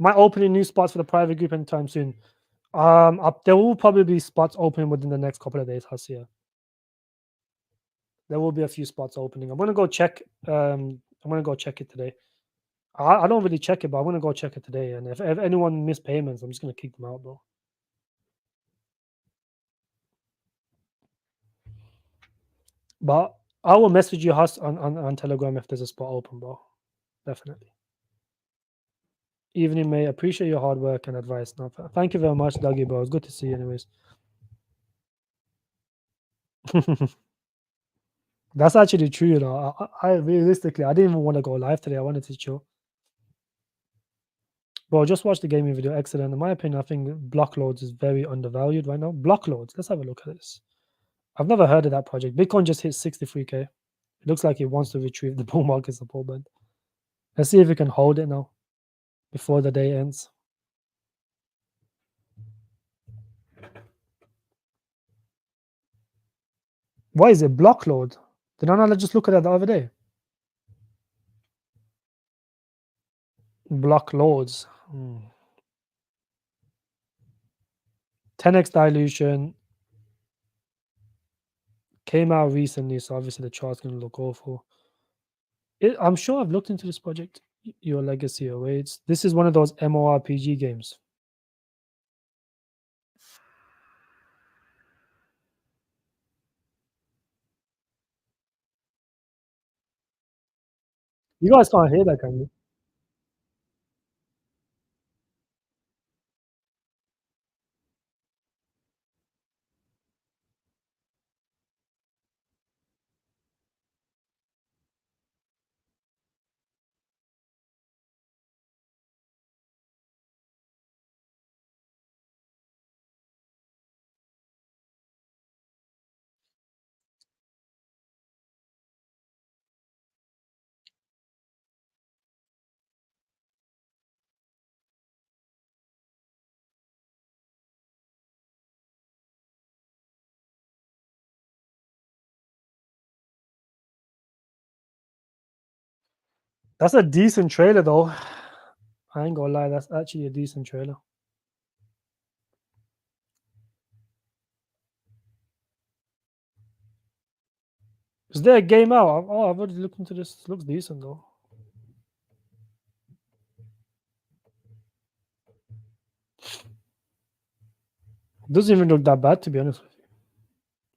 Am I opening new spots for the private group anytime soon? There will probably be spots open within the next couple of days, Haas. Yeah, there will be a few spots opening. I'm gonna go check. I'm gonna go check it today. I don't really check it, but I'm gonna go check it today. And if anyone missed payments, I'm just gonna kick them out, bro. But I will message you, Haas, on Telegram if there's a spot open, bro. Definitely. Evening, mate. Appreciate your hard work and advice. No, thank you very much, Dougie, bro. It's good to see you, anyways. That's actually true, I realistically, I didn't even want to go live today. I wanted to chill. Bro, just watch the gaming video. Excellent. In my opinion, I think block loads is very undervalued right now. Block loads. Let's have a look at this. I've never heard of that project. Bitcoin just hit 63K. It looks like it wants to retrieve the bull market support band. Let's see if we can hold it now before the day ends. Why is it block load? Did I not just look at that the other day? Block loads. 10x dilution came out recently, so obviously the chart's going to look awful. I'm sure I've looked into this project. Your legacy awaits. This is one of those MMORPG games. You guys can't hear that, can you? That's a decent trailer though. I ain't gonna lie, that's actually a decent trailer. Is there a game out? Oh, I've already looked into this. It looks decent though. Doesn't even look that bad, to be honest with you.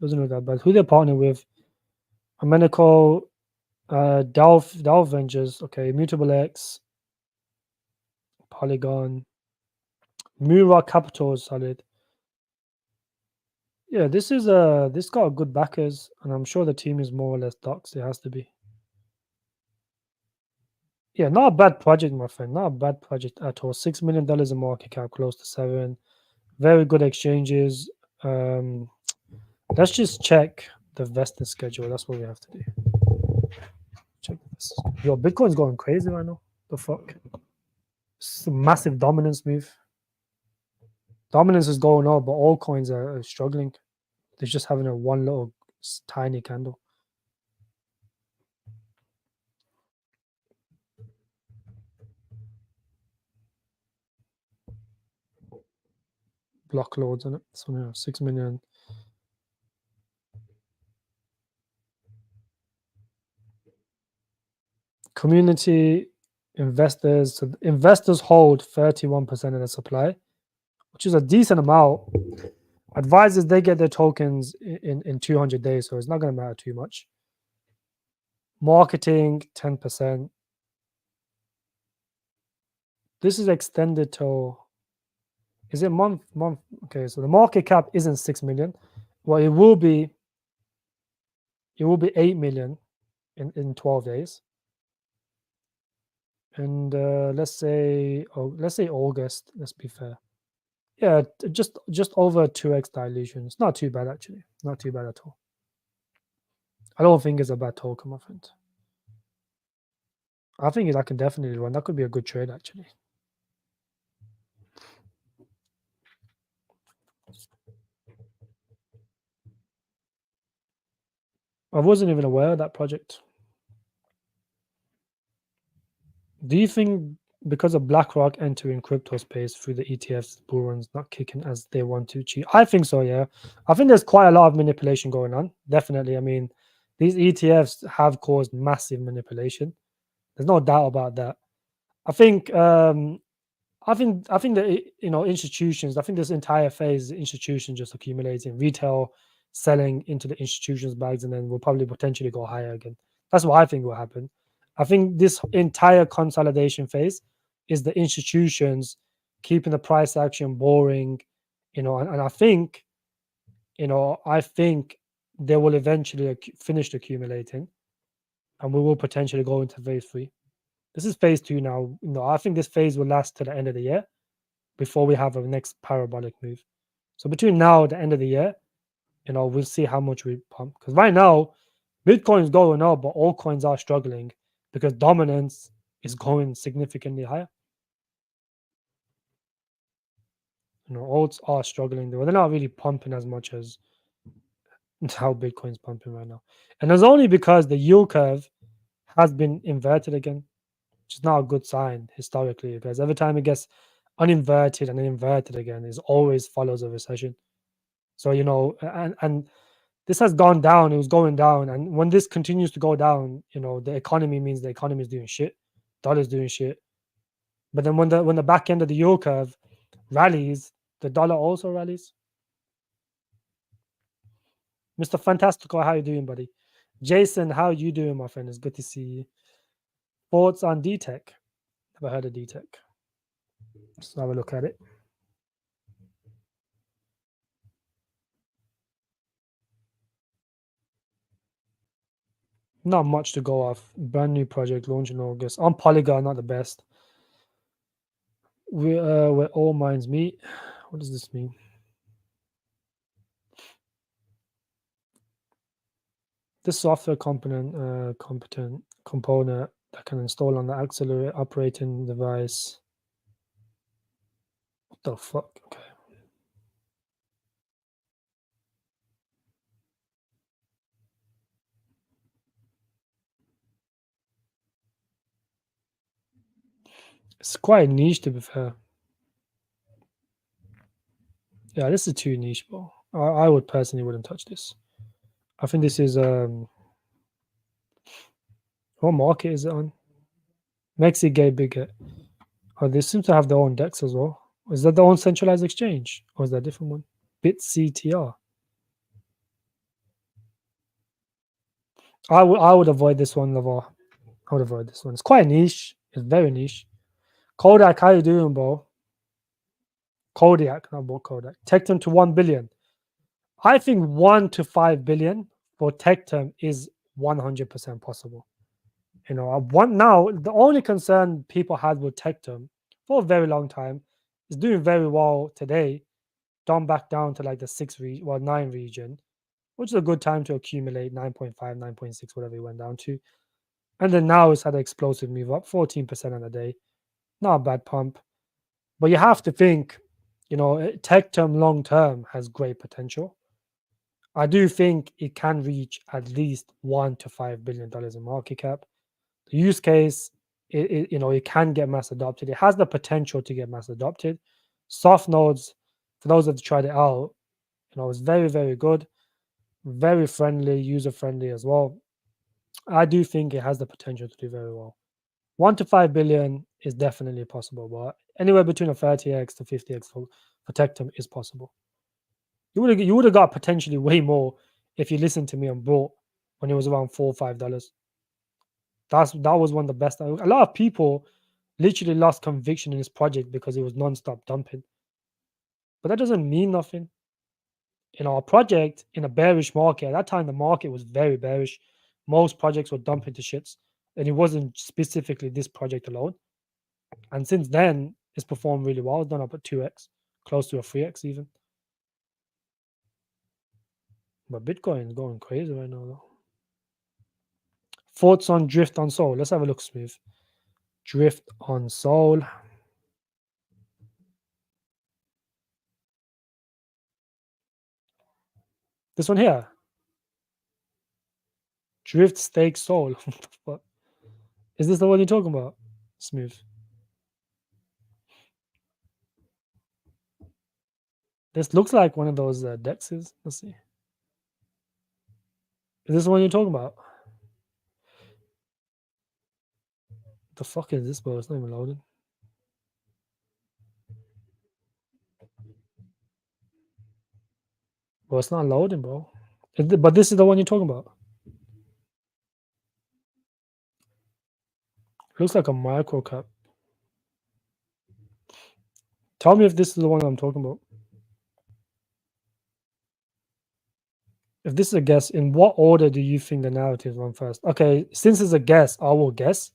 Doesn't look that bad. Who they're partnering with? Amenico, Dalv Ventures, okay, Mutable X, Polygon, Mura Capital is solid. Yeah, this got good backers, and I'm sure the team is more or less docs. It has to be. Yeah, not a bad project, my friend. Not a bad project at all. $6 million in market cap, close to 7. Very good exchanges. Let's just check the vesting schedule. That's what we have to do. Check this. Yo, Bitcoin's going crazy right now. The fuck? It's a massive dominance move. Dominance is going up, but all coins are struggling. They're just having a one little tiny candle. Block loads on it. So 6 million. Community investors. So investors hold 31% of the supply, which is a decent amount. Advisors, they get their tokens in 200 days, so it's not going to matter too much. Marketing 10%. This is extended till, is it month? Okay, so the market cap isn't 6 million. Well, it will be 8 million in 12 days. And let's say August. Let's be fair. Yeah, just over 2x dilution. It's not too bad actually. Not too bad at all. I don't think it's a bad token, my friend. I think that can definitely run. That could be a good trade actually. I wasn't even aware of that project. Do you think because of BlackRock entering crypto space through the ETFs, bull run's not kicking as they want to cheat? I think so, yeah. I think there's quite a lot of manipulation going on. Definitely. I mean, these ETFs have caused massive manipulation. There's no doubt about that. I think that institutions. I think this entire phase, institutions just accumulating retail, selling into the institutions' bags, and then will probably potentially go higher again. That's what I think will happen. I think this entire consolidation phase is the institutions keeping the price action boring, and I think they will eventually finish accumulating, and we will potentially go into phase 3. This is phase 2 now. I think this phase will last to the end of the year before we have a next parabolic move. So between now and the end of the year, we'll see how much we pump. Because right now, Bitcoin is going up, but all coins are struggling because dominance is going significantly higher. Alts are struggling though. They're not really pumping as much as how Bitcoin's pumping right now. And it's only because the yield curve has been inverted again, which is not a good sign historically, because every time it gets uninverted and then inverted again, it always follows a recession. So and this has gone down. It was going down, and when this continues to go down, the economy means the economy is doing shit. Dollar's doing shit. But then when the back end of the yield curve rallies, the dollar also rallies. Mr. Fantastico, how you doing, buddy? Jason, how you doing, my friend? It's good to see you. Thoughts on DTech? Never heard of DTech. Let's have a look at it. Not much to go off. Brand new project launched in August. On Polygon, not the best. Where all minds meet. What does this mean? This software component that can install on the accelerator operating device. What the fuck? Okay. It's quite niche to be fair. Yeah, this is too niche, bro. I would personally wouldn't touch this. I think this is what market is it on? Mexi gave big hit. Oh, they seem to have their own decks as well. Is that their own centralized exchange? Or is that a different one? BitCTR. I would avoid this one, Lavar. I would avoid this one. It's quite niche. It's very niche. Kodak, how you doing, bro? Kodiak, not bro, Kodak. Tectum to 1 billion. I think 1 to 5 billion for Tectum is 100% possible. You know, I want now the only concern people had with Tectum for a very long time is doing very well today, down back down to like the 9 region, which is a good time to accumulate 9.5, 9.6, whatever it went down to. And then now it's had an explosive move up, 14% on the day. Not a bad pump. But you have to think, you know, Tectum long term has great potential. I do think it can reach at least $1 to $5 billion in market cap. The use case, you know, it can get mass adopted. It has the potential to get mass adopted. Soft nodes, for those that have tried it out, you know, it's very, very good, very friendly, user friendly as well. I do think it has the potential to do very well. 1 to 5 billion is definitely possible, but anywhere between a 30x to 50x for Tectum is possible. You would have got potentially way more if you listened to me and bought when it was around $4 or $5. That was one of the best. A lot of people literally lost conviction in this project because it was non-stop dumping. But that doesn't mean nothing. You know, a project in a bearish market, at that time the market was very bearish. Most projects were dumping to shits. And it wasn't specifically this project alone. And since then, it's performed really well. It's done up at 2x, close to a 3x even. But Bitcoin is going crazy right now, though. Thoughts on Drift on Soul? Let's have a look, Smooth. Drift on Soul. This one here. Drift Stake Soul. What the fuck? Is this the one you're talking about? Smooth. This looks like one of those dexes. Let's see. Is this the one you're talking about? The fuck is this, bro? It's not even loading. Bro, it's not loading, bro. But this is the one you're talking about. Looks like a micro cap. Tell me if this is the one I'm talking about. If this is a guess, in what order do you think the narratives run first? Okay, since it's a guess, I will guess.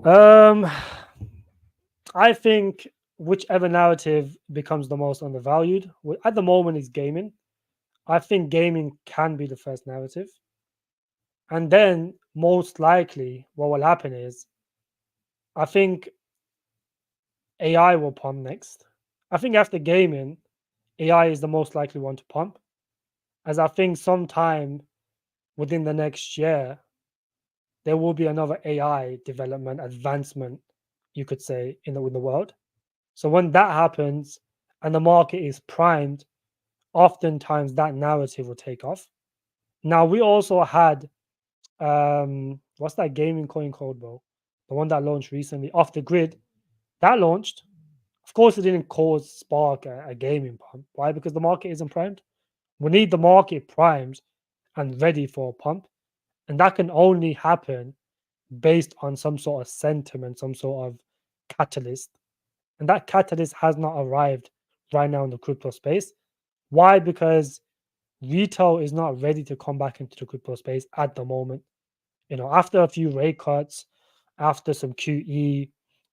I think whichever narrative becomes the most undervalued at the moment is gaming. I think gaming can be the first narrative. And then most likely what will happen is I think AI will pump next. I think after gaming, AI is the most likely one to pump. As I think sometime within the next year, there will be another AI development advancement, you could say, in the world. So when that happens and the market is primed, oftentimes that narrative will take off. Now we also had what's that gaming coin called, bro? The one that launched recently, Off the Grid. That launched. Of course, it didn't spark a gaming pump. Why? Because the market isn't primed. We need the market primed and ready for a pump, and that can only happen based on some sort of sentiment, some sort of catalyst. And that catalyst has not arrived right now in the crypto space. Why? Because retail is not ready to come back into the crypto space at the moment. You know, after a few rate cuts, after some QE,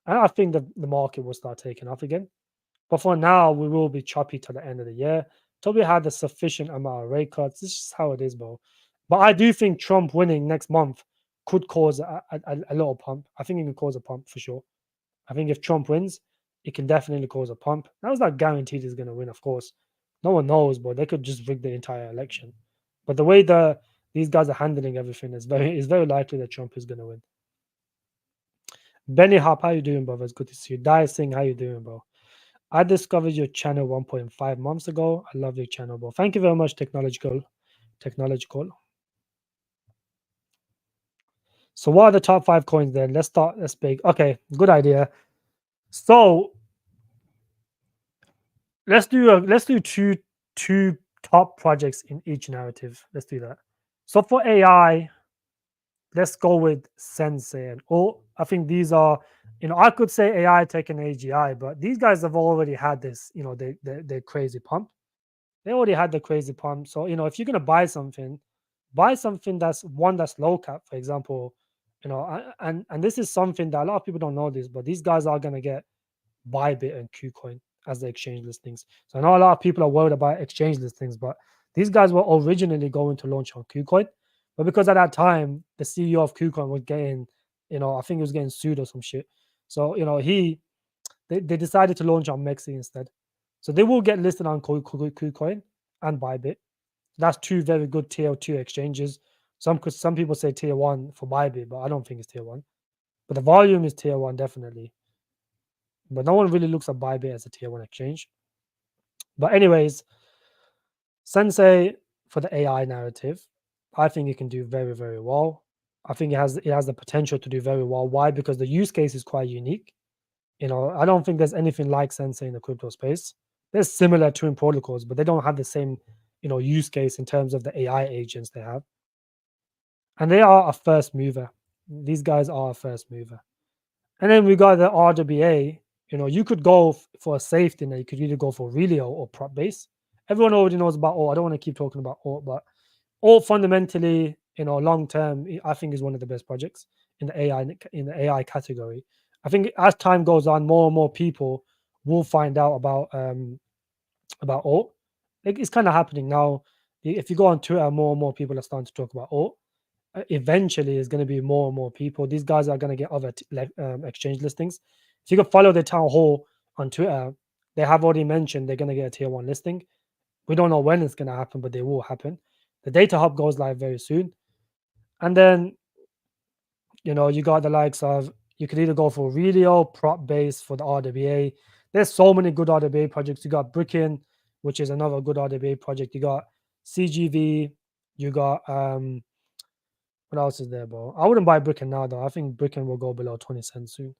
and I think the market will start taking off again. But for now, we will be choppy to the end of the year till we have a sufficient amount of rate cuts. This is how it is, bro. But I do think Trump winning next month could cause a little pump. I think it can cause a pump for sure. I think if Trump wins, it can definitely cause a pump. That was not guaranteed he's going to win, of course. No one knows, but they could just rig the entire election. But the way these guys are handling everything is very likely that Trump is going to win. Benny Hop, how you doing, brother? It's good to see you. Dai Singh, how you doing, bro? I discovered your channel 1.5 months ago. I love your channel, bro. Thank you very much, technological. So what are the top 5 coins then? Let's start. Let's big. Okay, good idea. So let's do two top projects in each narrative. Let's do that. So for AI, let's go with Sensei and all. I think these are, I could say AI tech and AGI, but these guys have already had this, they crazy pump. They already had the crazy pump. So, if you're gonna buy something that's low cap, for example, and this is something that a lot of people don't know this, but these guys are gonna get Bybit and KuCoin as the exchange listings. So I know a lot of people are worried about exchange listings, but these guys were originally going to launch on KuCoin, but because at that time the CEO of KuCoin was getting, I think he was getting sued or some shit. So they decided to launch on Mexi instead. So they will get listed on KuCoin and Bybit. That's two very good tier two exchanges. Some people say tier one for Bybit, but I don't think it's tier one. But the volume is tier one definitely. But no one really looks at Bybit as a tier one exchange. But anyways, Sensei for the AI narrative, I think it can do very, very well. I think it has the potential to do very well. Why? Because the use case is quite unique. I don't think there's anything like Sensei in the crypto space. There's similar twin protocols, but they don't have the same, use case in terms of the AI agents they have. And they are a first mover. These guys are a first mover. And then we got the RWA. You could go for a safety net. You could either go for Relio or prop base. Everyone already knows about alt. I don't want to keep talking about alt, but alt fundamentally, long term, I think is one of the best projects in the AI category. I think as time goes on, more and more people will find out about alt. It's kind of happening now. If you go on Twitter, more and more people are starting to talk about alt. Eventually, is going to be more and more people. These guys are going to get other exchange listings. If you could follow the town hall on Twitter, they have already mentioned they're going to get a tier one listing. We don't know when it's going to happen, but they will happen. The data hub goes live very soon. And then, you got the likes of, you could either go for Relio, prop base for the RWA. There's so many good RWA projects. You got Brickin, which is another good RWA project. You got CGV. You got what else is there, bro? I wouldn't buy Bricken now, though. I think Bricken will go below 20 cents soon.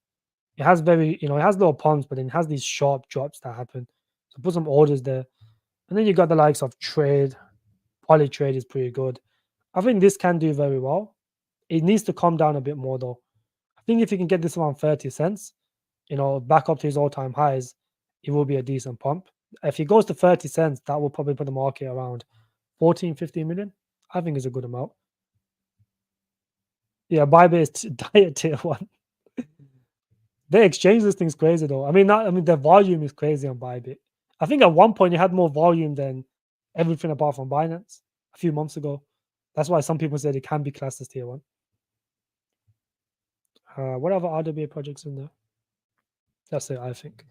It has it has little pumps, but then it has these sharp drops that happen. So put some orders there. And then you got the likes of Trade. Polytrade is pretty good. I think this can do very well. It needs to come down a bit more, though. I think if you can get this around 30 cents, back up to his all-time highs, it will be a decent pump. If it goes to 30 cents, that will probably put the market around 14, 15 million. I think is a good amount. Yeah, Bybit is diet tier one. The exchange listing is crazy though. The volume is crazy on Bybit. I think at one point it had more volume than everything apart from Binance a few months ago. That's why some people said it can be classed as tier one. What other RWA projects in there? That's it, I think.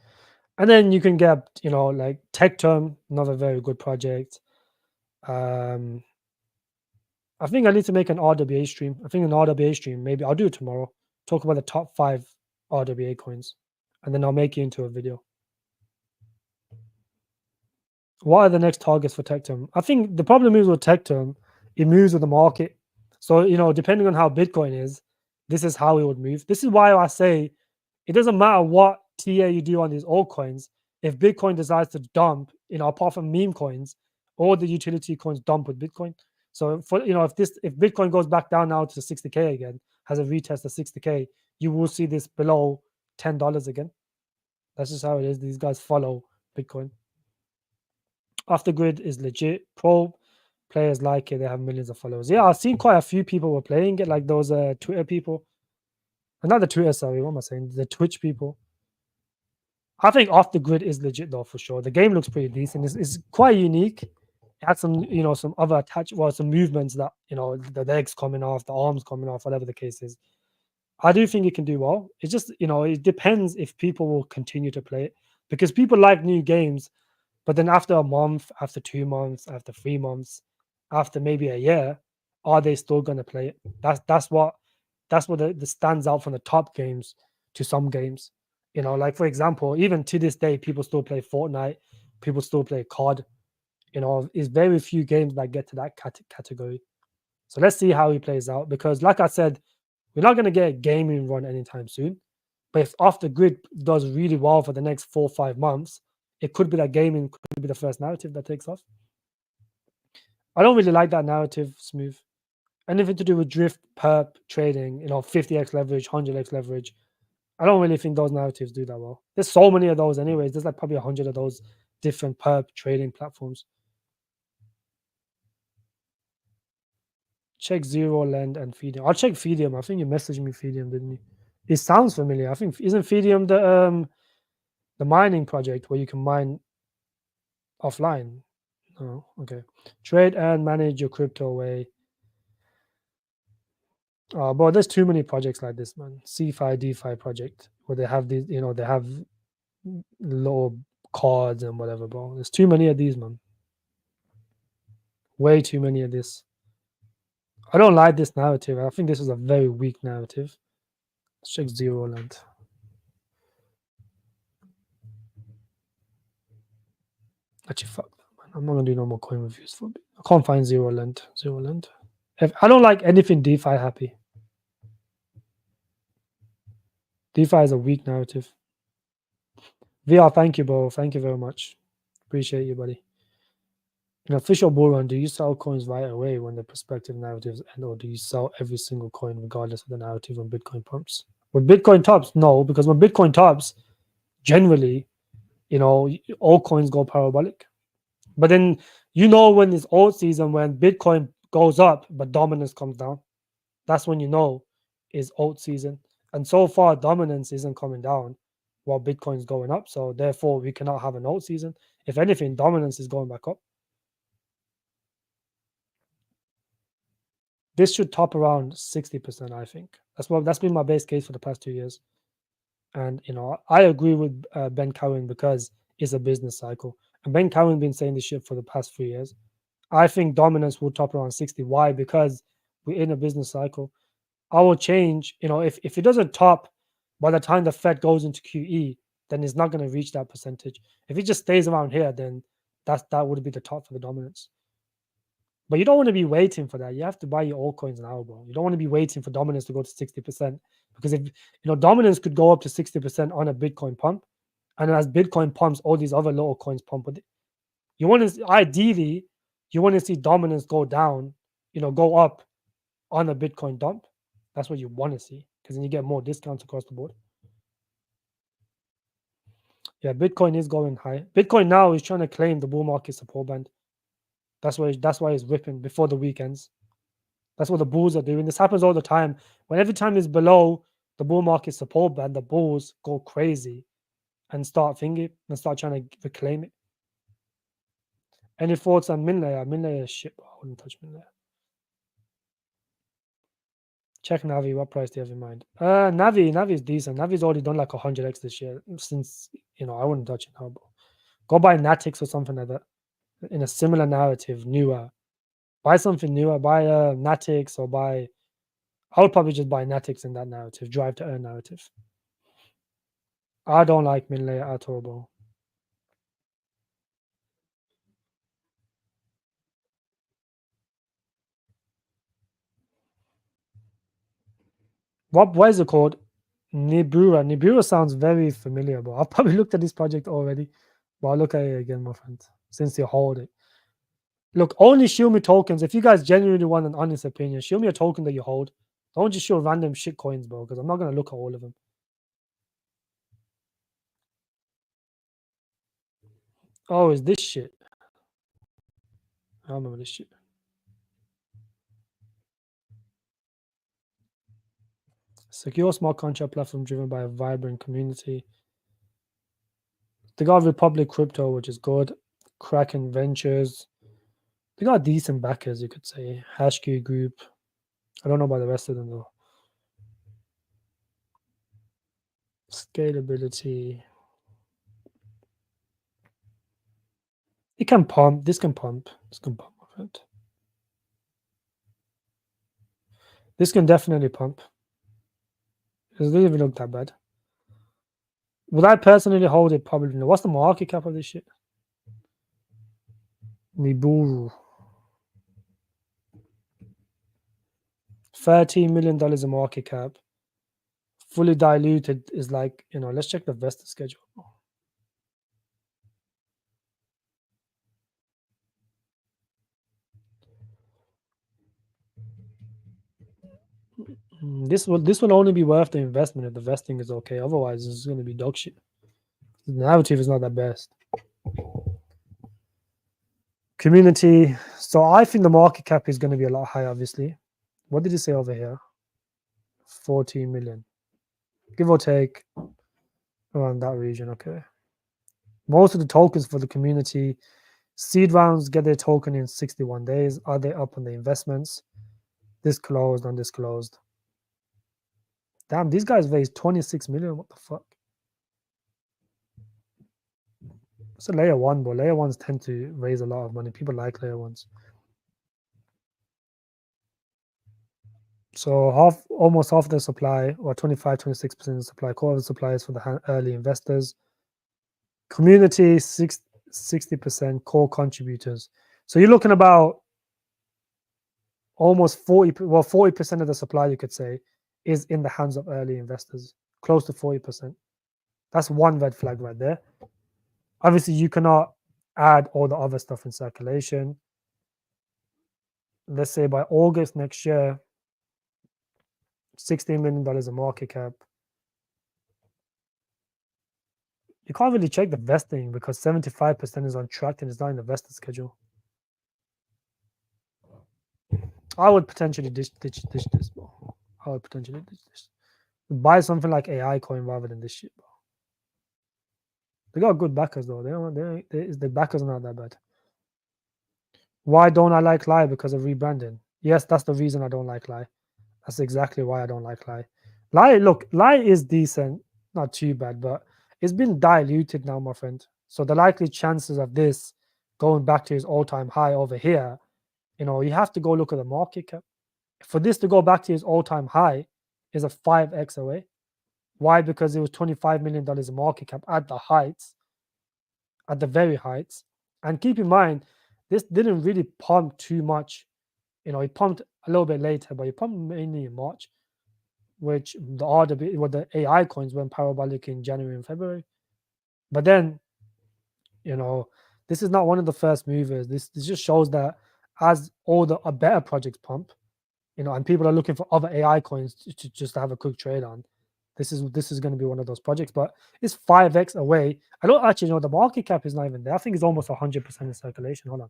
And then you can get, like TechTerm, another very good project. I think I need to make an RWA stream. I think an RWA stream, maybe I'll do it tomorrow. Talk about the top 5 RWA coins, and then I'll make it into a video. What are the next targets for TechTerm? I think the problem is with TechTerm, it moves with the market. So, depending on how Bitcoin is, this is how it would move. This is why I say it doesn't matter what TA you do on these altcoins. If Bitcoin decides to dump, apart from meme coins, all the utility coins dump with Bitcoin. So for if Bitcoin goes back down now to 60K again, has a retest of 60K, you will see this below $10 again. That's just how it is. These guys follow Bitcoin. Off the grid is legit. Pro players like it. They have millions of followers. Yeah, I've seen quite a few people were playing it, like those Twitter people. Not the Twitter, sorry, what am I saying? The Twitch people. I think off the grid is legit though, for sure. The game looks pretty decent. It's quite unique. It had some, some other some movements that, the legs coming off, the arms coming off, whatever the case is. I do think it can do well. It's just, it depends if people will continue to play it, because people like new games, but then after a month, after 2 months, after 3 months, after maybe a year, are they still going to play it? That's what that stands out from the top games to some games. You know, like for example, even to this day, people still play Fortnite, people still play COD. You know, it's very few games that get to that category. So let's see how he plays out because, like I said, we're not going to get a gaming run anytime soon. But if off the grid does really well for the next 4 or 5 months, it could be that gaming could be the first narrative that takes off. I don't really like that narrative, Smooth. Anything to do with drift, perp, trading, 50x leverage, 100x leverage. I don't really think those narratives do that well. There's so many of those, anyways. There's like probably 100 of those different perp trading platforms. Check Zero, Lend, and Fedium. I'll check Fedium. I think you messaged me Fedium, didn't you? It sounds familiar. I think isn't Fedium the mining project where you can mine offline? Oh, okay. Trade and manage your crypto away. But there's too many projects like this, man. CFI, DeFi project where they have these, they have low cards and whatever, bro. There's too many of these, man. Way too many of this. I don't like this narrative. I think this is a very weak narrative. Let's check Zero Land. Actually, fuck that, man. I'm not gonna do no more coin reviews for me. I can't find Zero Land. Zero Land. I don't like anything DeFi happy. DeFi is a weak narrative. VR, thank you, bro. Thank you very much. Appreciate you, buddy. An official bull run, do you sell coins right away when the prospective narratives end, or do you sell every single coin regardless of the narrative when Bitcoin pumps? When Bitcoin tops, no, because when Bitcoin tops, generally, all coins go parabolic. But then when it's alt season, when Bitcoin goes up but dominance comes down, that's when is alt season. And so far, dominance isn't coming down while Bitcoin's going up. So therefore, we cannot have an alt season. If anything, dominance is going back up. This should top around 60%, I think. That's been my base case for the past 2 years. And I agree with Ben Cowen because it's a business cycle. And Ben Cowen been saying this shit for the past 3 years. I think dominance will top around 60. Why? Because we're in a business cycle. I will change, if it doesn't top by the time the Fed goes into QE, then it's not going to reach that percentage. If it just stays around here, then that would be the top for the dominance. But you don't want to be waiting for that. You have to buy your altcoins now, bro. You don't want to be waiting for dominance to go to 60%. Because if dominance could go up to 60% on a Bitcoin pump, and as Bitcoin pumps, all these other little coins pump with it. Ideally, you want to see dominance go down, go up on a Bitcoin dump. That's what you want to see, because then you get more discounts across the board. Yeah, Bitcoin is going high. Bitcoin now is trying to claim the bull market support band. That's why it's ripping before the weekends. That's what the bulls are doing. This happens all the time. When every time it's below the bull market support band, the bulls go crazy and start trying to reclaim it. Any thoughts on Minlayer? Minlayer is shit. I wouldn't touch Minlayer. Check Navi. What price do you have in mind? Navi is decent. Navi's already done like 100x this year. Since I wouldn't touch it now. Bro. Go buy Natix or something like that. In a similar narrative, newer. Buy something newer. Buy Natix or buy. I would probably just buy Natix in that narrative. Drive to earn narrative. I don't like Minlayer at all, bro. What is it called? Nibura. Nibura sounds very familiar, bro. I've probably looked at this project already, but I'll look at it again, my friend, since you hold it. Look, only show me tokens. If you guys genuinely want an honest opinion, show me a token that you hold. Don't just show random shit coins, bro, because I'm not going to look at all of them. Oh, is this shit? I remember this shit. Secure smart contract platform driven by a vibrant community. They got Republic Crypto, which is good. Kraken Ventures. They got decent backers, you could say. Hashkey Group. I don't know about the rest of them though. Scalability. It can pump. This can pump. This can pump, my friend. This can definitely pump. It doesn't even look that bad. Would I personally hold it? Probably no. What's the market cap of this shit? Miburu. $13 million in market cap. Fully diluted is like, let's check the vested schedule. This will only be worth the investment if the vesting is okay. Otherwise, it's going to be dog shit. The narrative is not the best. Community. So I think the market cap is going to be a lot higher, obviously. What did you say over here? 14 million. Give or take around that region. Okay. Most of the tokens for the community, seed rounds get their token in 61 days. Are they up on the investments? Disclosed, undisclosed. Damn, these guys raised 26 million. What the fuck? It's a layer one, but layer ones tend to raise a lot of money. People like layer ones. So almost half the supply, or 25, 26% of the supply, core of the supply is for the early investors. Community, 60% core contributors. So you're looking about almost 40% of the supply, you could say, is in the hands of early investors, close to 40%. That's one red flag right there. Obviously, you cannot add all the other stuff in circulation. Let's say by August next year, $16 million in market cap. You can't really check the vesting because 75% is on track and it's not in the vested schedule. I would potentially ditch this, bro. I would potentially ditch this. Buy something like AI coin rather than this shit, bro. They got good backers though. The backers are not that bad. Why don't I like Lie? Because of rebranding. Yes, that's the reason I don't like Lie. That's exactly why I don't like Lie. Lie is decent, not too bad, but it's been diluted now, my friend. So the likely chances of this going back to his all-time high over here, you have to go look at the market cap. For this to go back to his all-time high is a 5x away. Why? Because it was $25 million in market cap at the heights, at the very heights. And keep in mind, this didn't really pump too much. It pumped a little bit later, but it pumped mainly in March, which the AI coins went parabolic in January and February. But then, this is not one of the first movers. This just shows that as all the better projects pump, and people are looking for other AI coins to just have a quick trade on. This is going to be one of those projects, but it's 5x away. I don't actually know, the market cap is not even there. I think it's almost 100% in circulation. Hold on.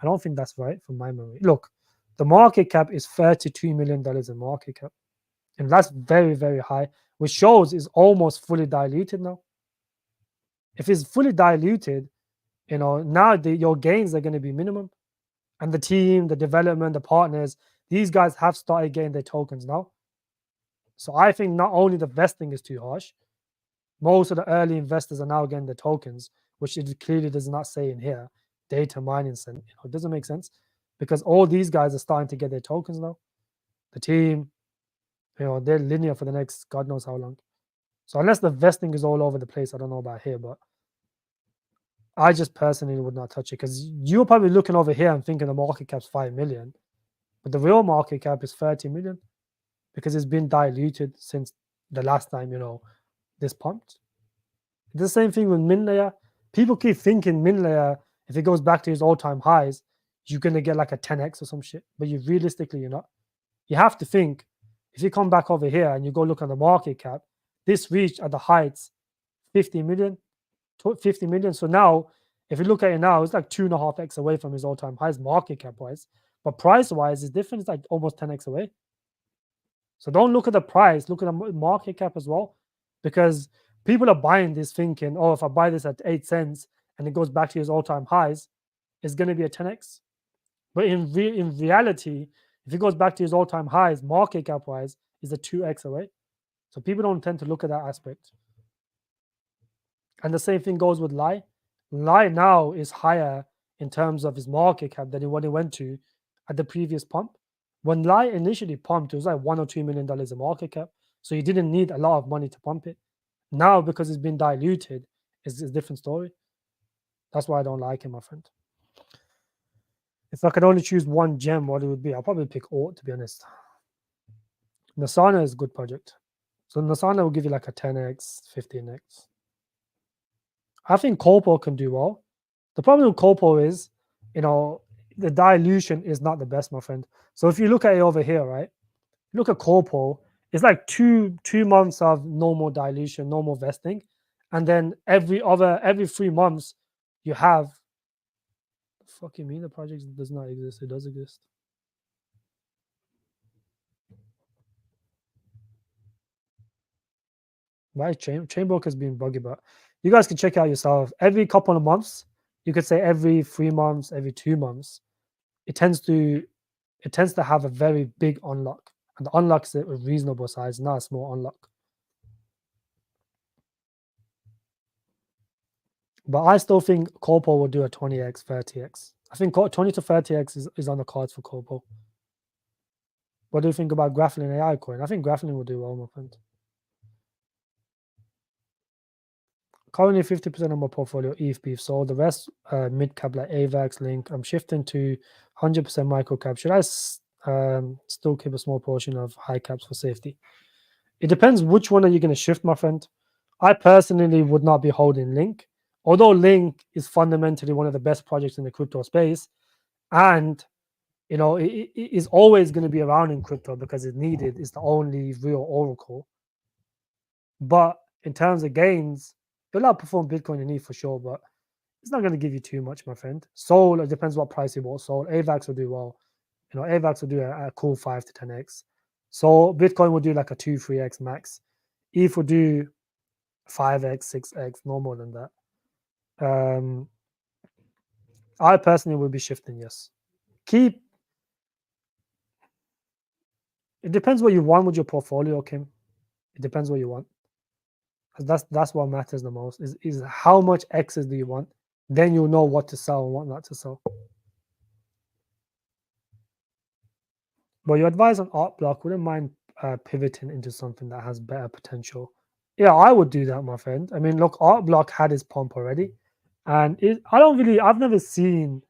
I don't think that's right from my memory. Look, the market cap is $32 million in market cap. And that's very, very high, which shows it's almost fully diluted now. If it's fully diluted, now your gains are going to be minimum. And the team, the development, the partners, these guys have started getting their tokens now. So I think not only the vesting is too harsh, most of the early investors are now getting the tokens, which it clearly does not say in here. Data mining, it doesn't make sense because all these guys are starting to get their tokens now. The team, they're linear for the next God knows how long. So unless the vesting is all over the place, I don't know about here, but I just personally would not touch it because you're probably looking over here and thinking the market cap's 5 million, but the real market cap is 30 million because it's been diluted since the last time, this pumped. It's the same thing with MinLayer. People keep thinking MinLayer, if it goes back to its all-time highs, you're going to get like a 10x or some shit, but you're not. You have to think, if you come back over here and you go look at the market cap, this reached at the heights 50 million. So now, if you look at it now, it's like 2.5x away from his all-time highs market cap wise. But price-wise, it's different. It's like almost 10x away. So don't look at the price, look at the market cap as well. Because people are buying this thinking, if I buy this at 8 cents and it goes back to his all-time highs, it's going to be a 10x. But in reality, if it goes back to his all-time highs, market cap-wise, is a 2x away. So people don't tend to look at that aspect. And the same thing goes with Lie. Lie now is higher in terms of his market cap than what it went to at the previous pump. When Lie initially pumped, it was like $1 or $2 million in market cap. So you didn't need a lot of money to pump it. Now, because it's been diluted, it's a different story. That's why I don't like it, my friend. If I could only choose one gem, what it would be, I'll probably pick Alt, to be honest. Nasana is a good project. So Nasana will give you like a 10x, 15x. I think Corpo can do well. The problem with Corpo is, the dilution is not the best, my friend. So if you look at it over here, right? Look at Corpo, it's like two months of normal dilution, normal vesting, and then every 3 months you have. Fuck you mean the project does not exist? It does exist. Why Chainbroker has been buggy, but you guys can check it out yourself. Every couple of months, you could say every 3 months, every 2 months, it tends to have a very big unlock, and the unlock is a reasonable size, not a small unlock. But I still think Corpo will do a 20x, 30x. I think 20 to 30x is on the cards for Corpo. What do you think about Graphlin AI coin? I think Graphlin will do well, my friend. Currently 50% of my portfolio ETH beef. So the rest mid cap like AVAX, Link. I'm shifting to 100% micro cap. Should I still keep a small portion of high caps for safety? It depends which one are you going to shift, my friend. I personally would not be holding Link, although Link is fundamentally one of the best projects in the crypto space, and it is always going to be around in crypto because it's needed. It's the only real oracle. But in terms of gains, it'll outperform Bitcoin and ETH for sure, but it's not going to give you too much, my friend. Sol, it depends what price you bought Sol. AVAX will do well. AVAX will do a cool 5 to 10x. So Bitcoin will do like a 2, 3x max. ETH will do 5x, 6x, no more than that. I personally will be shifting, yes. It depends what you want with your portfolio, Kim. It depends what you want. That's what matters the most is how much X's do you want? Then you'll know what to sell and what not to sell. But your advice on art block, wouldn't mind pivoting into something that has better potential. Yeah, I would do that, my friend. I mean, look, art block had its pump already, and I've never seen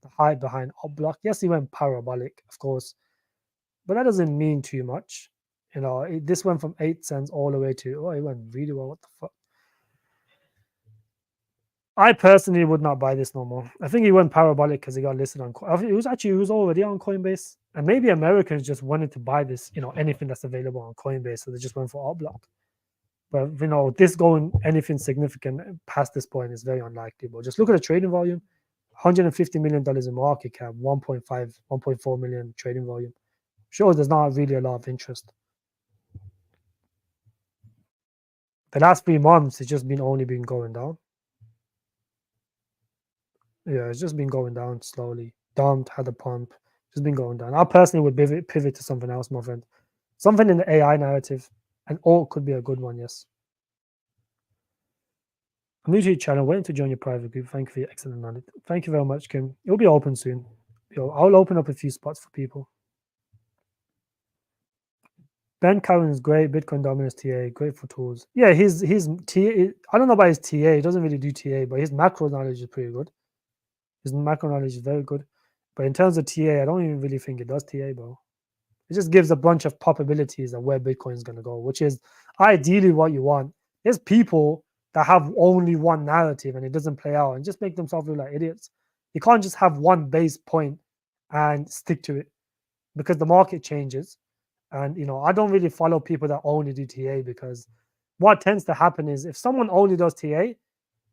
the hype behind art block. Yes, he went parabolic, of course, but that doesn't mean too much. This went from 8 cents all the way to it went really well. What the fuck? I personally would not buy this no more. I think he went parabolic because he got listed on. I think it was already on Coinbase, and maybe Americans just wanted to buy this. Anything that's available on Coinbase, so they just went for art block. But this going anything significant past this point is very unlikely. But just look at the trading volume: $150 million in market cap, 1.5, 1.4 million trading volume. Shows there's not really a lot of interest. The last 3 months, it's just only been going down. Yeah, it's just been going down slowly. Dumped, had a pump, just been going down. I personally would pivot to something else, my friend. Something in the AI narrative. And alt could be a good one, yes. I'm new to your channel, waiting to join your private group. Thank you for your excellent knowledge. Thank you very much, Kim. It'll be open soon. I'll open up a few spots for people. Ben Cowan is great. Bitcoin dominance TA, great for tools. Yeah, his TA. I don't know about his TA. He doesn't really do TA, but his macro knowledge is pretty good. His macro knowledge is very good. But in terms of TA, I don't even really think it does TA, bro. It just gives a bunch of probabilities of where Bitcoin is going to go, which is ideally what you want. There's people that have only one narrative and it doesn't play out and just make themselves look like idiots. You can't just have one base point and stick to it because the market changes. And, I don't really follow people that only do TA because what tends to happen is if someone only does TA,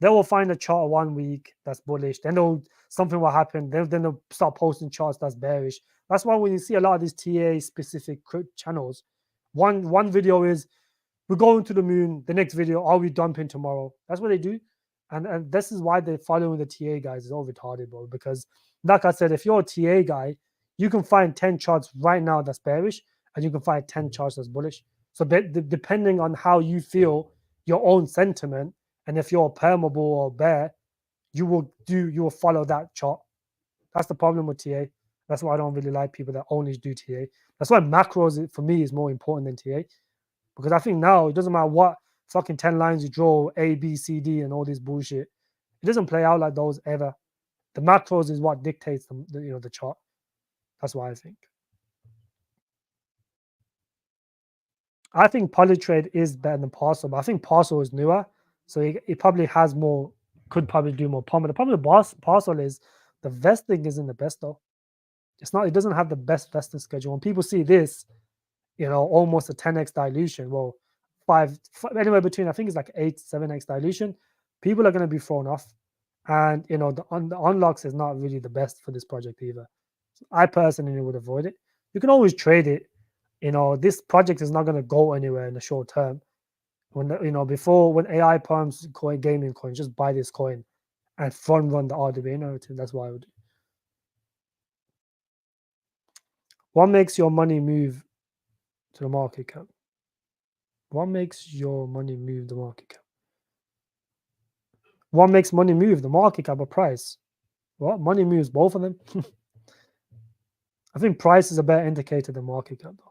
they will find a chart 1 week that's bullish. Then something will happen. Then they'll start posting charts that's bearish. That's why when you see a lot of these TA specific channels, one video is we're going to the moon. The next video, are we dumping tomorrow? That's what they do. And this is why they're following the TA guys is all retarded, bro. Because like I said, if you're a TA guy, you can find 10 charts right now that's bearish, and you can find 10 charts that's bullish. So depending on how you feel, your own sentiment, and if you're a perma bull or bear, you will follow that chart. That's the problem with TA. That's why I don't really like people that only do TA. That's why macros for me is more important than TA. Because I think now it doesn't matter what fucking 10 lines you draw, A, B, C, D, and all this bullshit. It doesn't play out like those ever. The macros is what dictates the chart. That's what I think. I think Polytrade is better than Parcel, but I think Parcel is newer, so it probably has more, could probably do more pump. But the problem with Parcel is the vesting isn't the best though. It's not. It doesn't have the best vesting schedule. When people see this, almost a 10x dilution. Well, anywhere between, I think it's like 8-7x dilution. People are going to be thrown off, and the unlocks is not really the best for this project either. So I personally would avoid it. You can always trade it. This project is not going to go anywhere in the short term. Before, when AI pumps gaming coins, just buy this coin and front run the RWA narrative. That's what I would do. What makes your money move to the market cap? What makes your money move the market cap? What makes money move the market cap or price? What money moves both of them? I think price is a better indicator than market cap though.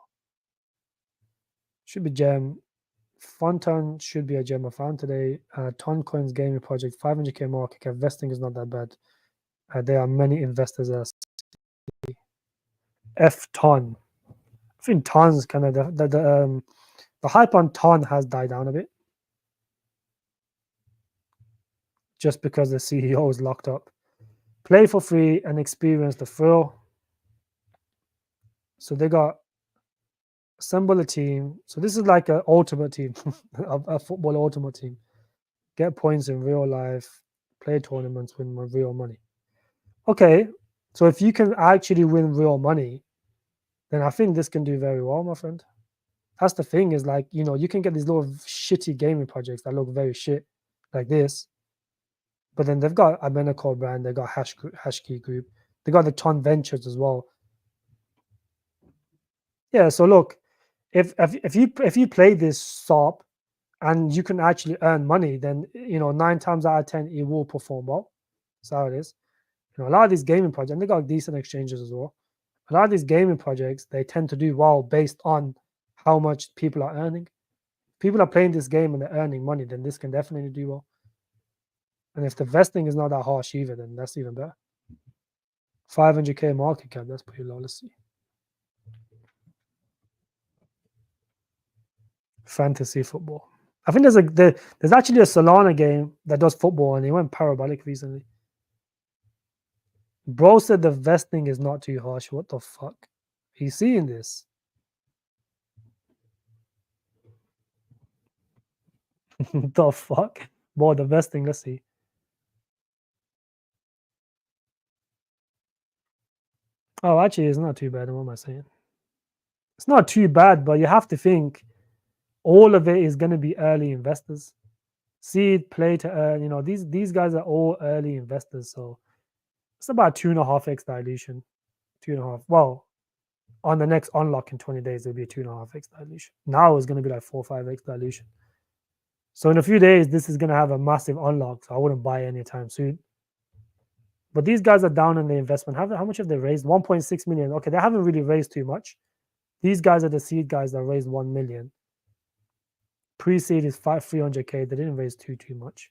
Should be gem. Fonton should be a gem I found today. Toncoins gaming project, 500k market cap. Vesting is not that bad. There are many investors as F-Ton. I think Ton's kind of the hype on Ton has died down a bit. Just because the CEO is locked up. Play for free and experience the thrill. So they got assemble a team. So this is like an ultimate team, a football ultimate team. Get points in real life, play tournaments, win real money. Okay, so if you can actually win real money, then I think this can do very well, my friend. That's the thing is like, you can get these little shitty gaming projects that look very shit like this. But then they've got a Menacor brand, they've got Hashkey Group, they got the Ton Ventures as well. Yeah, so look, if you play this SOP and you can actually earn money, then 9 times out of 10 it will perform well. That's how it is. A lot of these gaming projects, and they got decent exchanges as well. A lot of these gaming projects, they tend to do well based on how much people are earning. People are playing this game and they're earning money, then this can definitely do well. And if the vesting is not that harsh either, then that's even better. 500k market cap, that's pretty low. Let's see. Fantasy football. I think there's actually a Solana game that does football and it went parabolic recently. Bro said the vesting is not too harsh. What the fuck? Are you seeing this? The fuck? Boy, the vesting, let's see. Oh, actually, it's not too bad. What am I saying? It's not too bad, but you have to think all of it is going to be early investors. Seed, play to earn. These guys are all early investors. So it's about 2.5x dilution. 2.5. Well, on the next unlock in 20 days, there'll be a 2.5x dilution. Now it's going to be like 4 or 5x dilution. So in a few days, this is going to have a massive unlock. So I wouldn't buy anytime soon. But these guys are down in the investment. How much have they raised? 1.6 million. Okay, they haven't really raised too much. These guys are the seed guys that raised 1 million. Pre-seed is 300k. They didn't raise too much.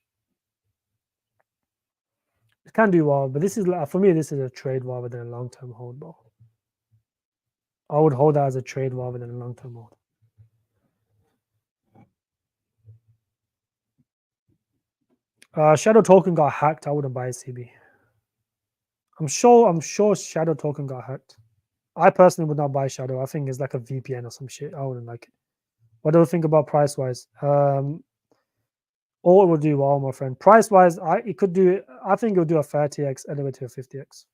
It can do well, but this is for me. This is a trade rather than a long-term hold, bro. I would hold that as a trade rather than a long-term hold. Shadow token got hacked. I wouldn't buy a CB. I'm sure Shadow token got hacked. I personally would not buy Shadow. I think it's like a VPN or some shit. I wouldn't like it. What do you think about price wise? All it will do well, my friend. Price wise, I think it'll do a 30x elevator to a 50x.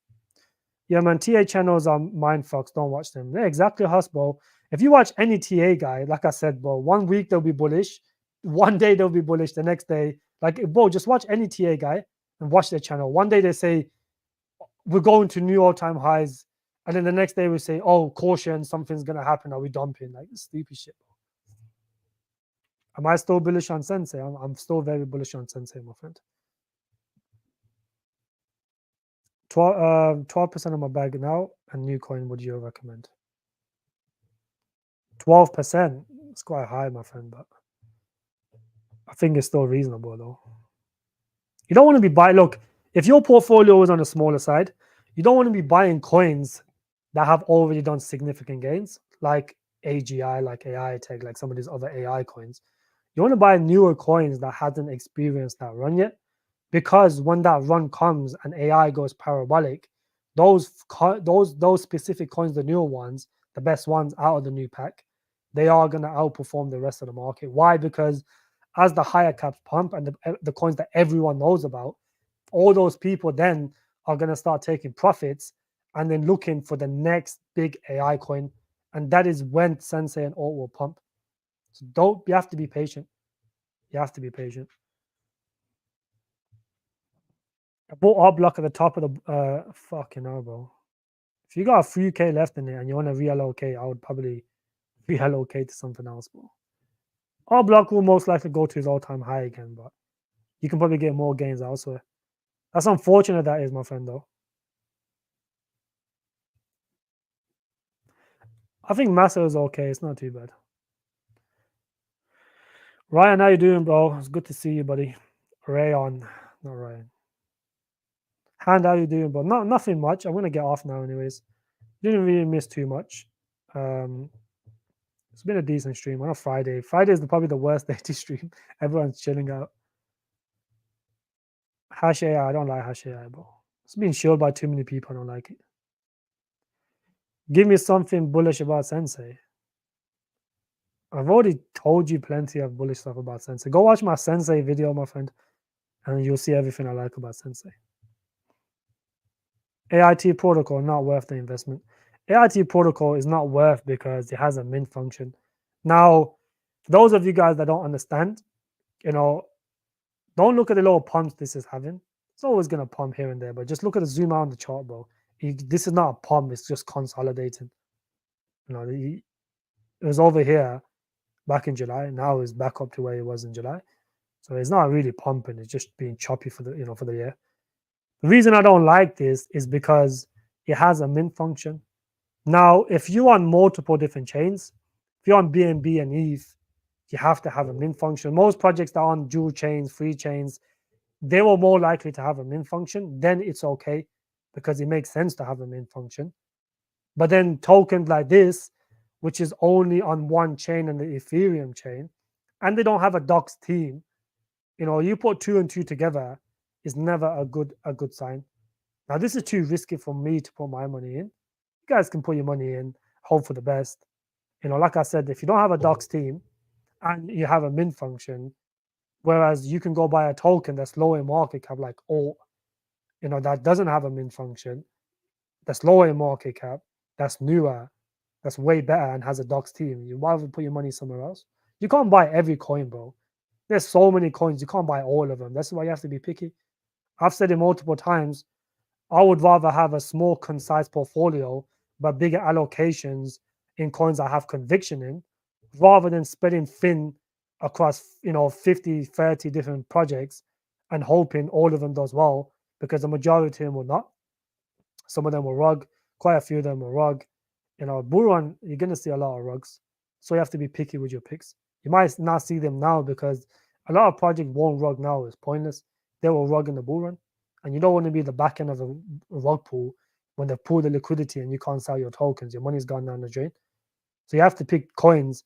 Yeah, man. TA channels are mind fucks. Don't watch them. They're exactly us, bro. If you watch any TA guy, like I said, bro, 1 week they'll be bullish, one day they'll be bullish, the next day, like, bro, just watch any TA guy and watch their channel. One day they say we're going to new all-time highs, and then the next day we say, oh, caution, something's gonna happen. Are we dumping? Like, stupid shit. Am I still bullish on Sensei? I'm still very bullish on Sensei, my friend. 12% of my bag now, and new coin would you recommend? 12%. It's quite high, my friend, but I think it's still reasonable though. You don't want to be buying. Look, if your portfolio is on the smaller side, you don't want to be buying coins that have already done significant gains, like AGI, like AI Tech, like some of these other AI coins. You want to buy newer coins that hasn't experienced that run yet, because when that run comes and AI goes parabolic, those specific coins, the newer ones, the best ones out of the new pack, they are going to outperform the rest of the market. Why? Because as the higher caps pump and the coins that everyone knows about, all those people then are going to start taking profits and then looking for the next big AI coin. And that is when Sensei and Alt will pump. So you have to be patient. You have to be patient. I bought our block at the top of the fucking hell, bro. If you got a 3K left in it and you want to reallocate, I would probably reallocate to something else, bro. Our block will most likely go to his all-time high again, but you can probably get more gains elsewhere. That's unfortunate, that is, my friend, though. I think Massa is okay. It's not too bad. Ryan, how you doing, bro? It's good to see you, buddy. Rayon, not Ryan. Hand, how you doing, bro? Nothing much. I'm gonna get off now, anyways. Didn't really miss too much. Um, it's been a decent stream on a Friday. Friday is probably the worst day to stream. Everyone's chilling out. Hash AI, I don't like Hash AI, bro. It's being shielded by too many people. I don't like it. Give me something bullish about Sensei. I've already told you plenty of bullish stuff about Sensei. Go watch my Sensei video, my friend, and you'll see everything I like about Sensei. AIT protocol not worth the investment. AIT protocol is not worth because it has a mint function. Now, for those of you guys that don't understand, don't look at the little pumps this is having. It's always going to pump here and there, but just look at the zoom out on the chart, bro. This is not a pump, it's just consolidating. It was over here back in July. Now it's back up to where it was in July. So it's not really pumping, it's just being choppy for the year. The reason I don't like this is because it has a mint function. Now, if you're on multiple different chains, if you're on BNB and ETH, you have to have a mint function. Most projects that are on dual chains, free chains, they were more likely to have a mint function. Then it's okay because it makes sense to have a mint function. But then tokens like this, which is only on one chain and the Ethereum chain, and they don't have a docs team, you put two and two together is never a good sign. Now, this is too risky for me to put my money in. You guys can put your money in, hope for the best. Like I said, if you don't have a docs team and you have a mint function, whereas you can go buy a token that's low in market cap, like Alt, that doesn't have a mint function, that's lower in market cap, that's newer, that's way better and has a docs team. You might as well put your money somewhere else. You can't buy every coin, bro. There's so many coins, you can't buy all of them. That's why you have to be picky. I've said it multiple times. I would rather have a small, concise portfolio, but bigger allocations in coins I have conviction in, rather than spreading thin across, 50, 30 different projects and hoping all of them does well, because the majority of them will not. Some of them will rug, quite a few of them will rug. Bull run, you're going to see a lot of rugs. So you have to be picky with your picks. You might not see them now because a lot of projects won't rug now. It's pointless. They will rug in the bull run. And you don't want to be the back end of a rug pool when they've pulled the liquidity and you can't sell your tokens. Your money's gone down the drain. So you have to pick coins,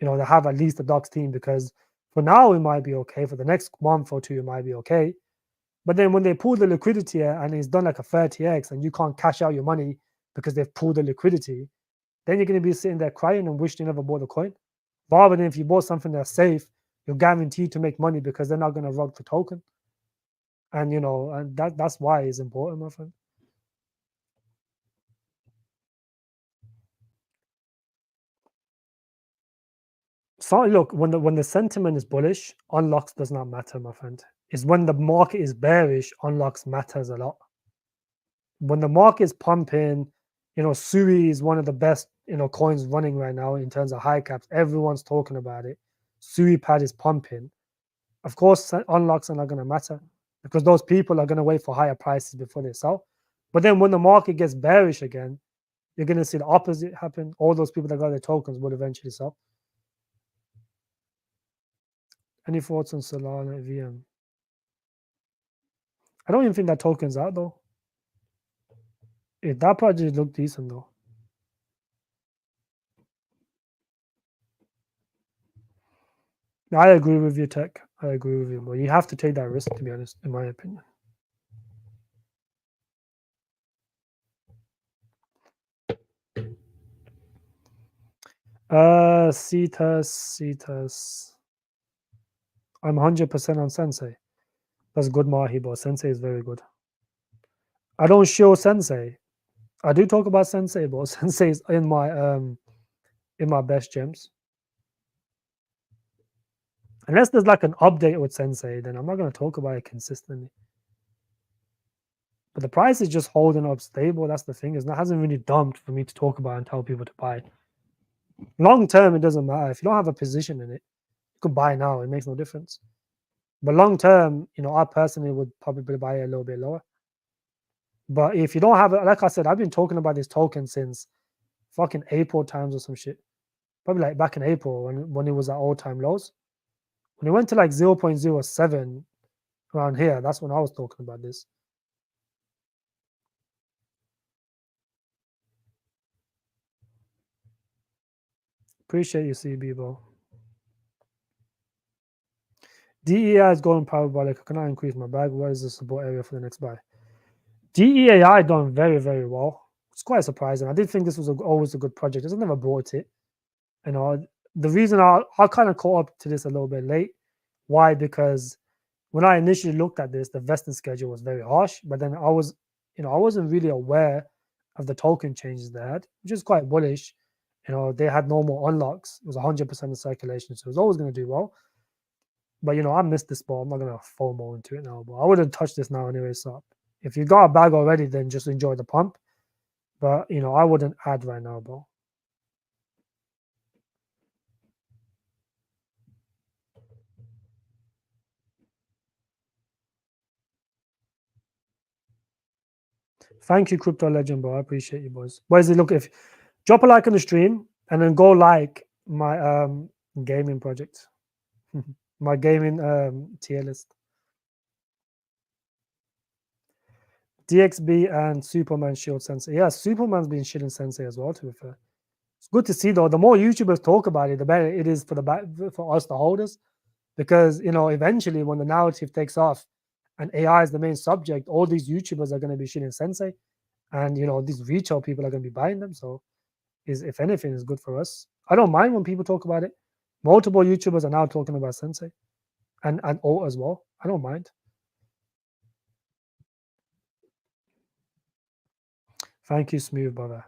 that have at least a docs team, because for now it might be okay. For the next month or two, it might be okay. But then when they pull the liquidity and it's done like a 30x and you can't cash out your money because they've pulled the liquidity, then you're going to be sitting there crying and wishing you never bought a coin. Rather than if you bought something that's safe, you're guaranteed to make money because they're not going to rug the token. And and that's why it's important, my friend. So look, when the sentiment is bullish, unlocks does not matter, my friend. It's when the market is bearish, unlocks matters a lot. When the market is pumping, Sui is one of the best, coins running right now in terms of high caps. Everyone's talking about it. Sui pad is pumping. Of course, unlocks are not going to matter because those people are going to wait for higher prices before they sell. But then when the market gets bearish again, you're going to see the opposite happen. All those people that got their tokens will eventually sell. Any thoughts on Solana VM? I don't even think that token's out though. That project looked decent though. I agree with you, Tech. I agree with you, but you have to take that risk, to be honest, in my opinion. Cetus. I'm 100% on Sensei. That's good, Mahi, but Sensei is very good. I don't show Sensei. I do talk about Sensei, but Sensei is in my best gems. Unless there's like an update with Sensei, then I'm not going to talk about it consistently. But the price is just holding up stable. That's the thing. It hasn't really dumped for me to talk about and tell people to buy. Long term, it doesn't matter. If you don't have a position in it, you could buy now. It makes no difference. But long term, I personally would probably buy it a little bit lower. But if you don't have it, like I said, I've been talking about this token since fucking April times or some shit. Probably like back in April when it was at all-time lows. When it went to like 0.07 around here, that's when I was talking about this. Appreciate you, CB, bro. DEI is going parabolic. I cannot increase my bag. What is the support area for the next buy? DEAI done very, very well. It's quite surprising. I did think this was always a good project. I just never bought it. The reason I kind of caught up to this a little bit late. Why? Because when I initially looked at this, the vesting schedule was very harsh. But then I wasn't really aware of the token changes they had, which is quite bullish. They had normal unlocks. It was 100% of circulation, so it was always going to do well. But I missed this ball. I'm not going to FOMO into it now. But I wouldn't touch this now anyway. So if you got a bag already, then just enjoy the pump. But I wouldn't add right now, bro. Thank you, Crypto Legend, bro. I appreciate you, boys. Boys, look, if drop a like on the stream and then go like my gaming project, my gaming tier list. DXB and Superman shield Sensei. Yeah, Superman's been shilling Sensei as well, to be fair. It's good to see though. The more YouTubers talk about it, the better it is for us, the holders. Because eventually when the narrative takes off and AI is the main subject, all these YouTubers are going to be shilling Sensei. And these retail people are going to be buying them. So if anything, is good for us. I don't mind when people talk about it. Multiple YouTubers are now talking about Sensei and alt as well. I don't mind. Thank you, Smooth brother.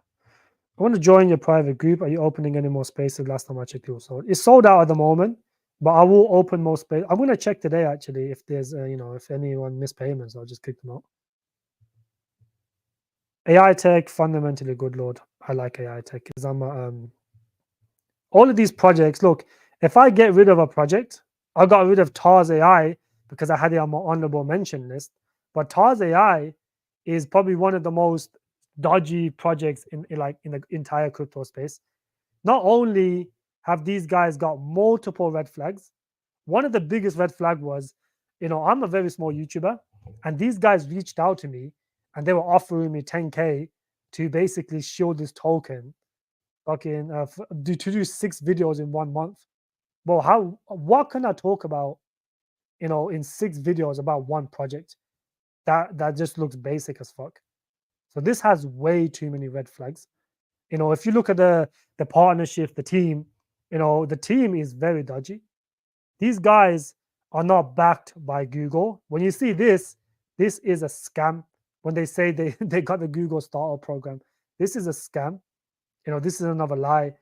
I want to join your private group. Are you opening any more spaces? Last time I checked, it was sold. It's sold out at the moment, but I will open more space. I'm going to check today actually if there's if anyone missed payments, I'll just kick them out. AI tech fundamentally good, Lord. I like AI tech because I'm all of these projects. Look, if I get rid of a project, I got rid of Char's AI because I had it on my honorable mention list. But Char's AI is probably one of the most dodgy projects in the entire crypto space. Not only have these guys got multiple red flags, one of the biggest red flag was, I'm a very small YouTuber, and these guys reached out to me and they were offering me 10K to basically shield this token, fucking to do 6 videos in 1 month. Well, what can I talk about, in 6 videos about one project? That just looks basic as fuck. So this has way too many red flags. If you look at the partnership, the team, the team is very dodgy. These guys are not backed by Google. When you see this is a scam. When they say they got the Google startup program, this is a scam. This is another lie.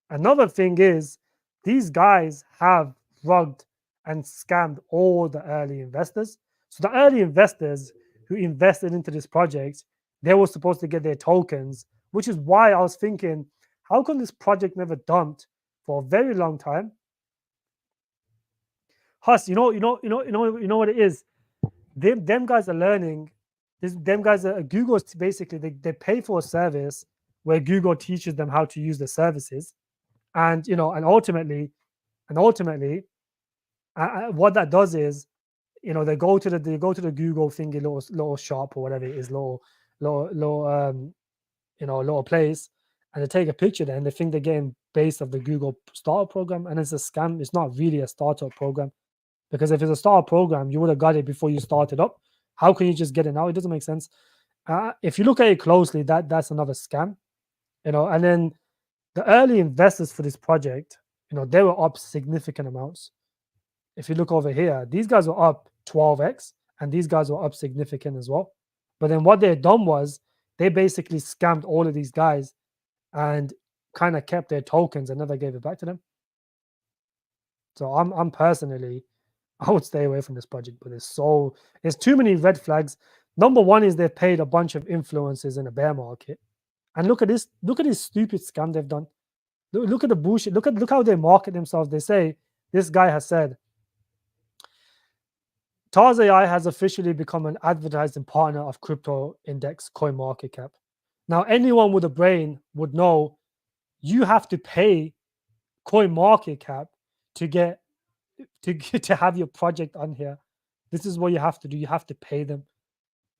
Another thing is these guys have rugged and scammed all the early investors. So the early investors who invested into this project, they were supposed to get their tokens, which is why I was thinking, how come this project never dumped for a very long time? Hus, you know what it is. Them guys are learning. Them guys are Google's basically they pay for a service where Google teaches them how to use the services, and ultimately What that does is, they go to the Google thingy, little shop or whatever it is, little place, and they take a picture there, and they think they're getting base of the Google startup program, and it's a scam. It's not really a startup program, because if it's a startup program, you would have got it before you started up. How can you just get it now? It doesn't make sense. If you look at it closely, that's another scam. And then the early investors for this project, they were up significant amounts. If you look over here, these guys were up 12x, and these guys were up significant as well. But then what they had done was they basically scammed all of these guys and kind of kept their tokens and never gave it back to them. So I'm personally, I would stay away from this project, but there's too many red flags. Number one is they've paid a bunch of influencers in a bear market. And look at this stupid scam they've done. Look at the bullshit. Look how they market themselves. They say this guy has said, Bas AI has officially become an advertising partner of crypto index CoinMarketCap. Now, anyone with a brain would know you have to pay CoinMarketCap to get to have your project on here. This is what you have to do. You have to pay them.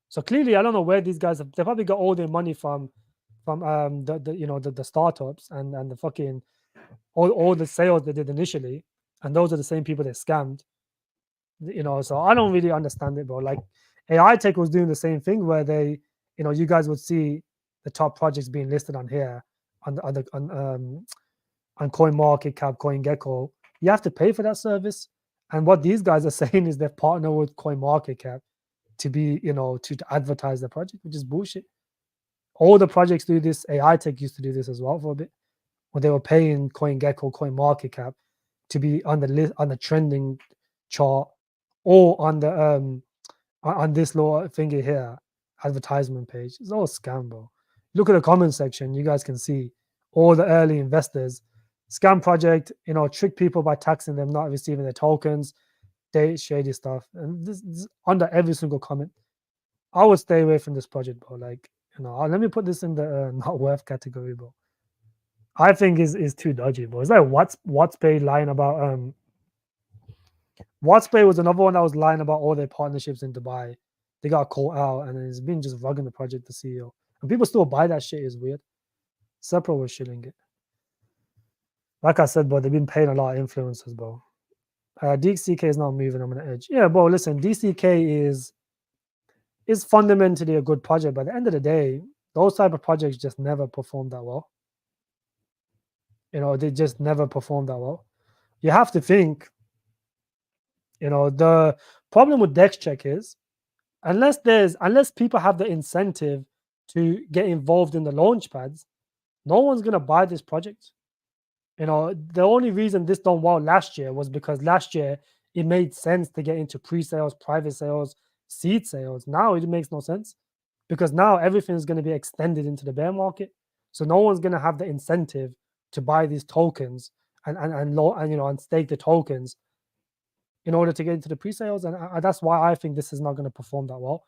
So clearly, I don't know where these guys have. They probably got all their money from the startups and the fucking all the sales they did initially, and those are the same people they scammed. So I don't really understand it, bro. Like AI Tech was doing the same thing where they, you guys would see the top projects being listed on here on CoinMarketCap, CoinGecko. You have to pay for that service. And what these guys are saying is they partner with CoinMarketCap to be, to advertise the project, which is bullshit. All the projects do this. AI Tech used to do this as well for a bit, when they were paying CoinGecko, CoinMarketCap to be on the list, on the trending chart, or on the on this little thingy here, advertisement page. It's all scam, bro. Look at the comment section. You guys can see all the early investors. Scam project, trick people by taxing them not receiving their tokens, shady stuff. And this is under every single comment. I would stay away from this project, bro. Like, let me put this in the not worth category, bro. I think is too dodgy, bro. It's like WhatsApp lying about WhatsApp was another one that was lying about all their partnerships in Dubai. They got caught out, and it's been just rugging the project, the CEO. And people still buy that shit. Is weird. Sepro was shilling it. Like I said, bro, they've been paying a lot of influencers, bro. DCK is not moving. I'm on the edge. Yeah, bro. Listen, DCK is fundamentally a good project, but at the end of the day, those type of projects just never perform that well. They just never perform that well. You have to think. The problem with DexCheck is unless people have the incentive to get involved in the launch pads, no one's gonna buy this project. The only reason this done well last year was because last year it made sense to get into pre-sales, private sales, seed sales. Now it makes no sense because now everything is going to be extended into the bear market. So no one's going to have the incentive to buy these tokens and stake the tokens in order to get into the pre-sales, and that's why I think this is not going to perform that well.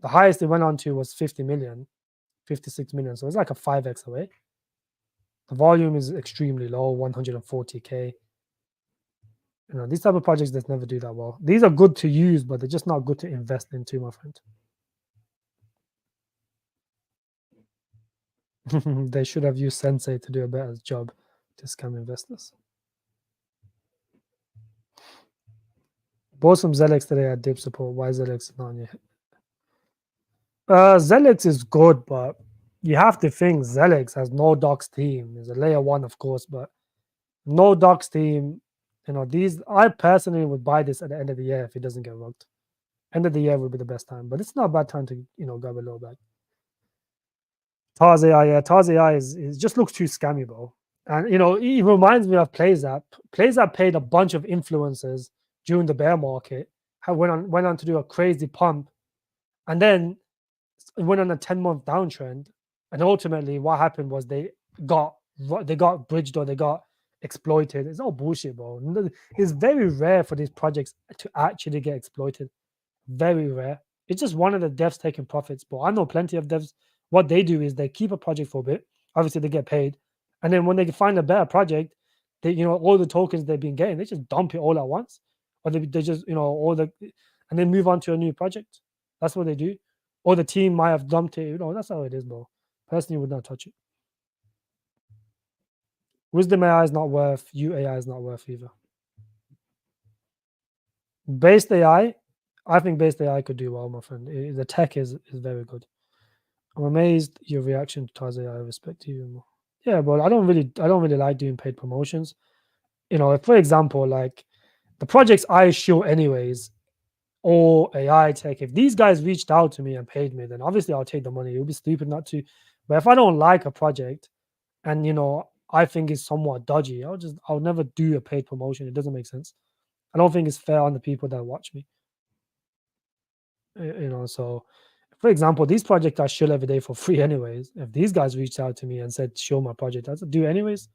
The highest it went on to was 50 million, 56 million, so it's like a 5x away. The volume is extremely low, 140k. These type of projects that never do that well. These are good to use, but they're just not good to invest into, my friend. They should have used Sensei to do a better job to scam investors. Bought some Zelex today at dip support. Why Zelex is not on your head? Zelex is good, but you have to think Zelex has no docs team. It's a layer one, of course, but no docs team. I personally would buy this at the end of the year if it doesn't get rugged. End of the year would be the best time, but it's not a bad time to grab a little bag. Bas AI, yeah, Bas AI is just looks too scammy, bro. And it reminds me of PlayZap. PlayZap paid a bunch of influencers during the bear market. Went on to do a crazy pump, and then it went on a 10-month downtrend. And ultimately, what happened was they got bridged or they got exploited. It's all bullshit, bro. It's very rare for these projects to actually get exploited. Very rare. It's just one of the devs taking profits. But I know plenty of devs. What they do is they keep a project for a bit. Obviously, they get paid, and then when they find a better project, they, all the tokens they've been getting, they just dump it all at once, or they just, all the, and then move on to a new project. That's what they do. Or the team might have dumped it. That's how it is, bro. Personally, would not touch it. Wisdom AI is not worth. AI is not worth either. Based AI, I think based AI could do well, my friend. The tech is very good. I'm amazed your reaction to Taz AI. I respect you more. Yeah, but I don't really like doing paid promotions. For example, like the projects I show anyways, or AI tech, if these guys reached out to me and paid me, then obviously I'll take the money. It would be stupid not to. But if I don't like a project and I think it's somewhat dodgy, I'll never do a paid promotion. It doesn't make sense. I don't think it's fair on the people that watch me. So for example, these projects I show every day for free anyways. If these guys reached out to me and said show my project, I'd do it anyways.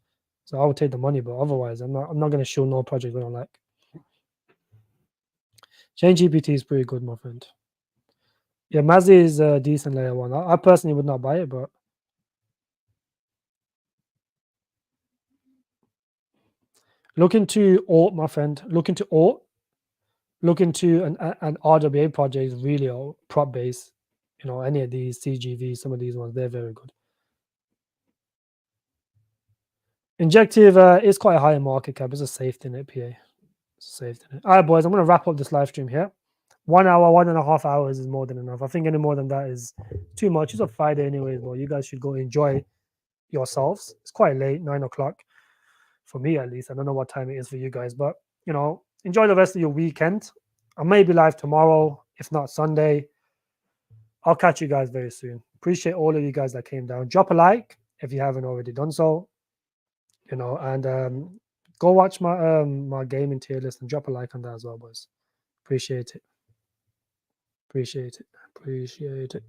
So I would take the money, but otherwise I'm not gonna show no project I don't like. Chain GPT is pretty good, my friend. Yeah, Mazzy is a decent layer one. I personally would not buy it, but look into alt, my friend. Look into alt. Look into an RWA project, really prop based. Any of these CGV, some of these ones, they're very good. Injective is quite a high market cap. It's a safety net, PA. Safety net. All right, boys, I'm going to wrap up this live stream here. 1 hour, 1.5 hours is more than enough. I think any more than that is too much. It's a Friday anyways, but you guys should go enjoy yourselves. It's quite late, 9 o'clock for me at least. I don't know what time it is for you guys, but enjoy the rest of your weekend. I may be live tomorrow, if not Sunday. I'll catch you guys very soon. Appreciate all of you guys that came down. Drop a like if you haven't already done so. And go watch my gaming tier list and drop a like on that as well, boys. Appreciate it. Appreciate it. Appreciate it.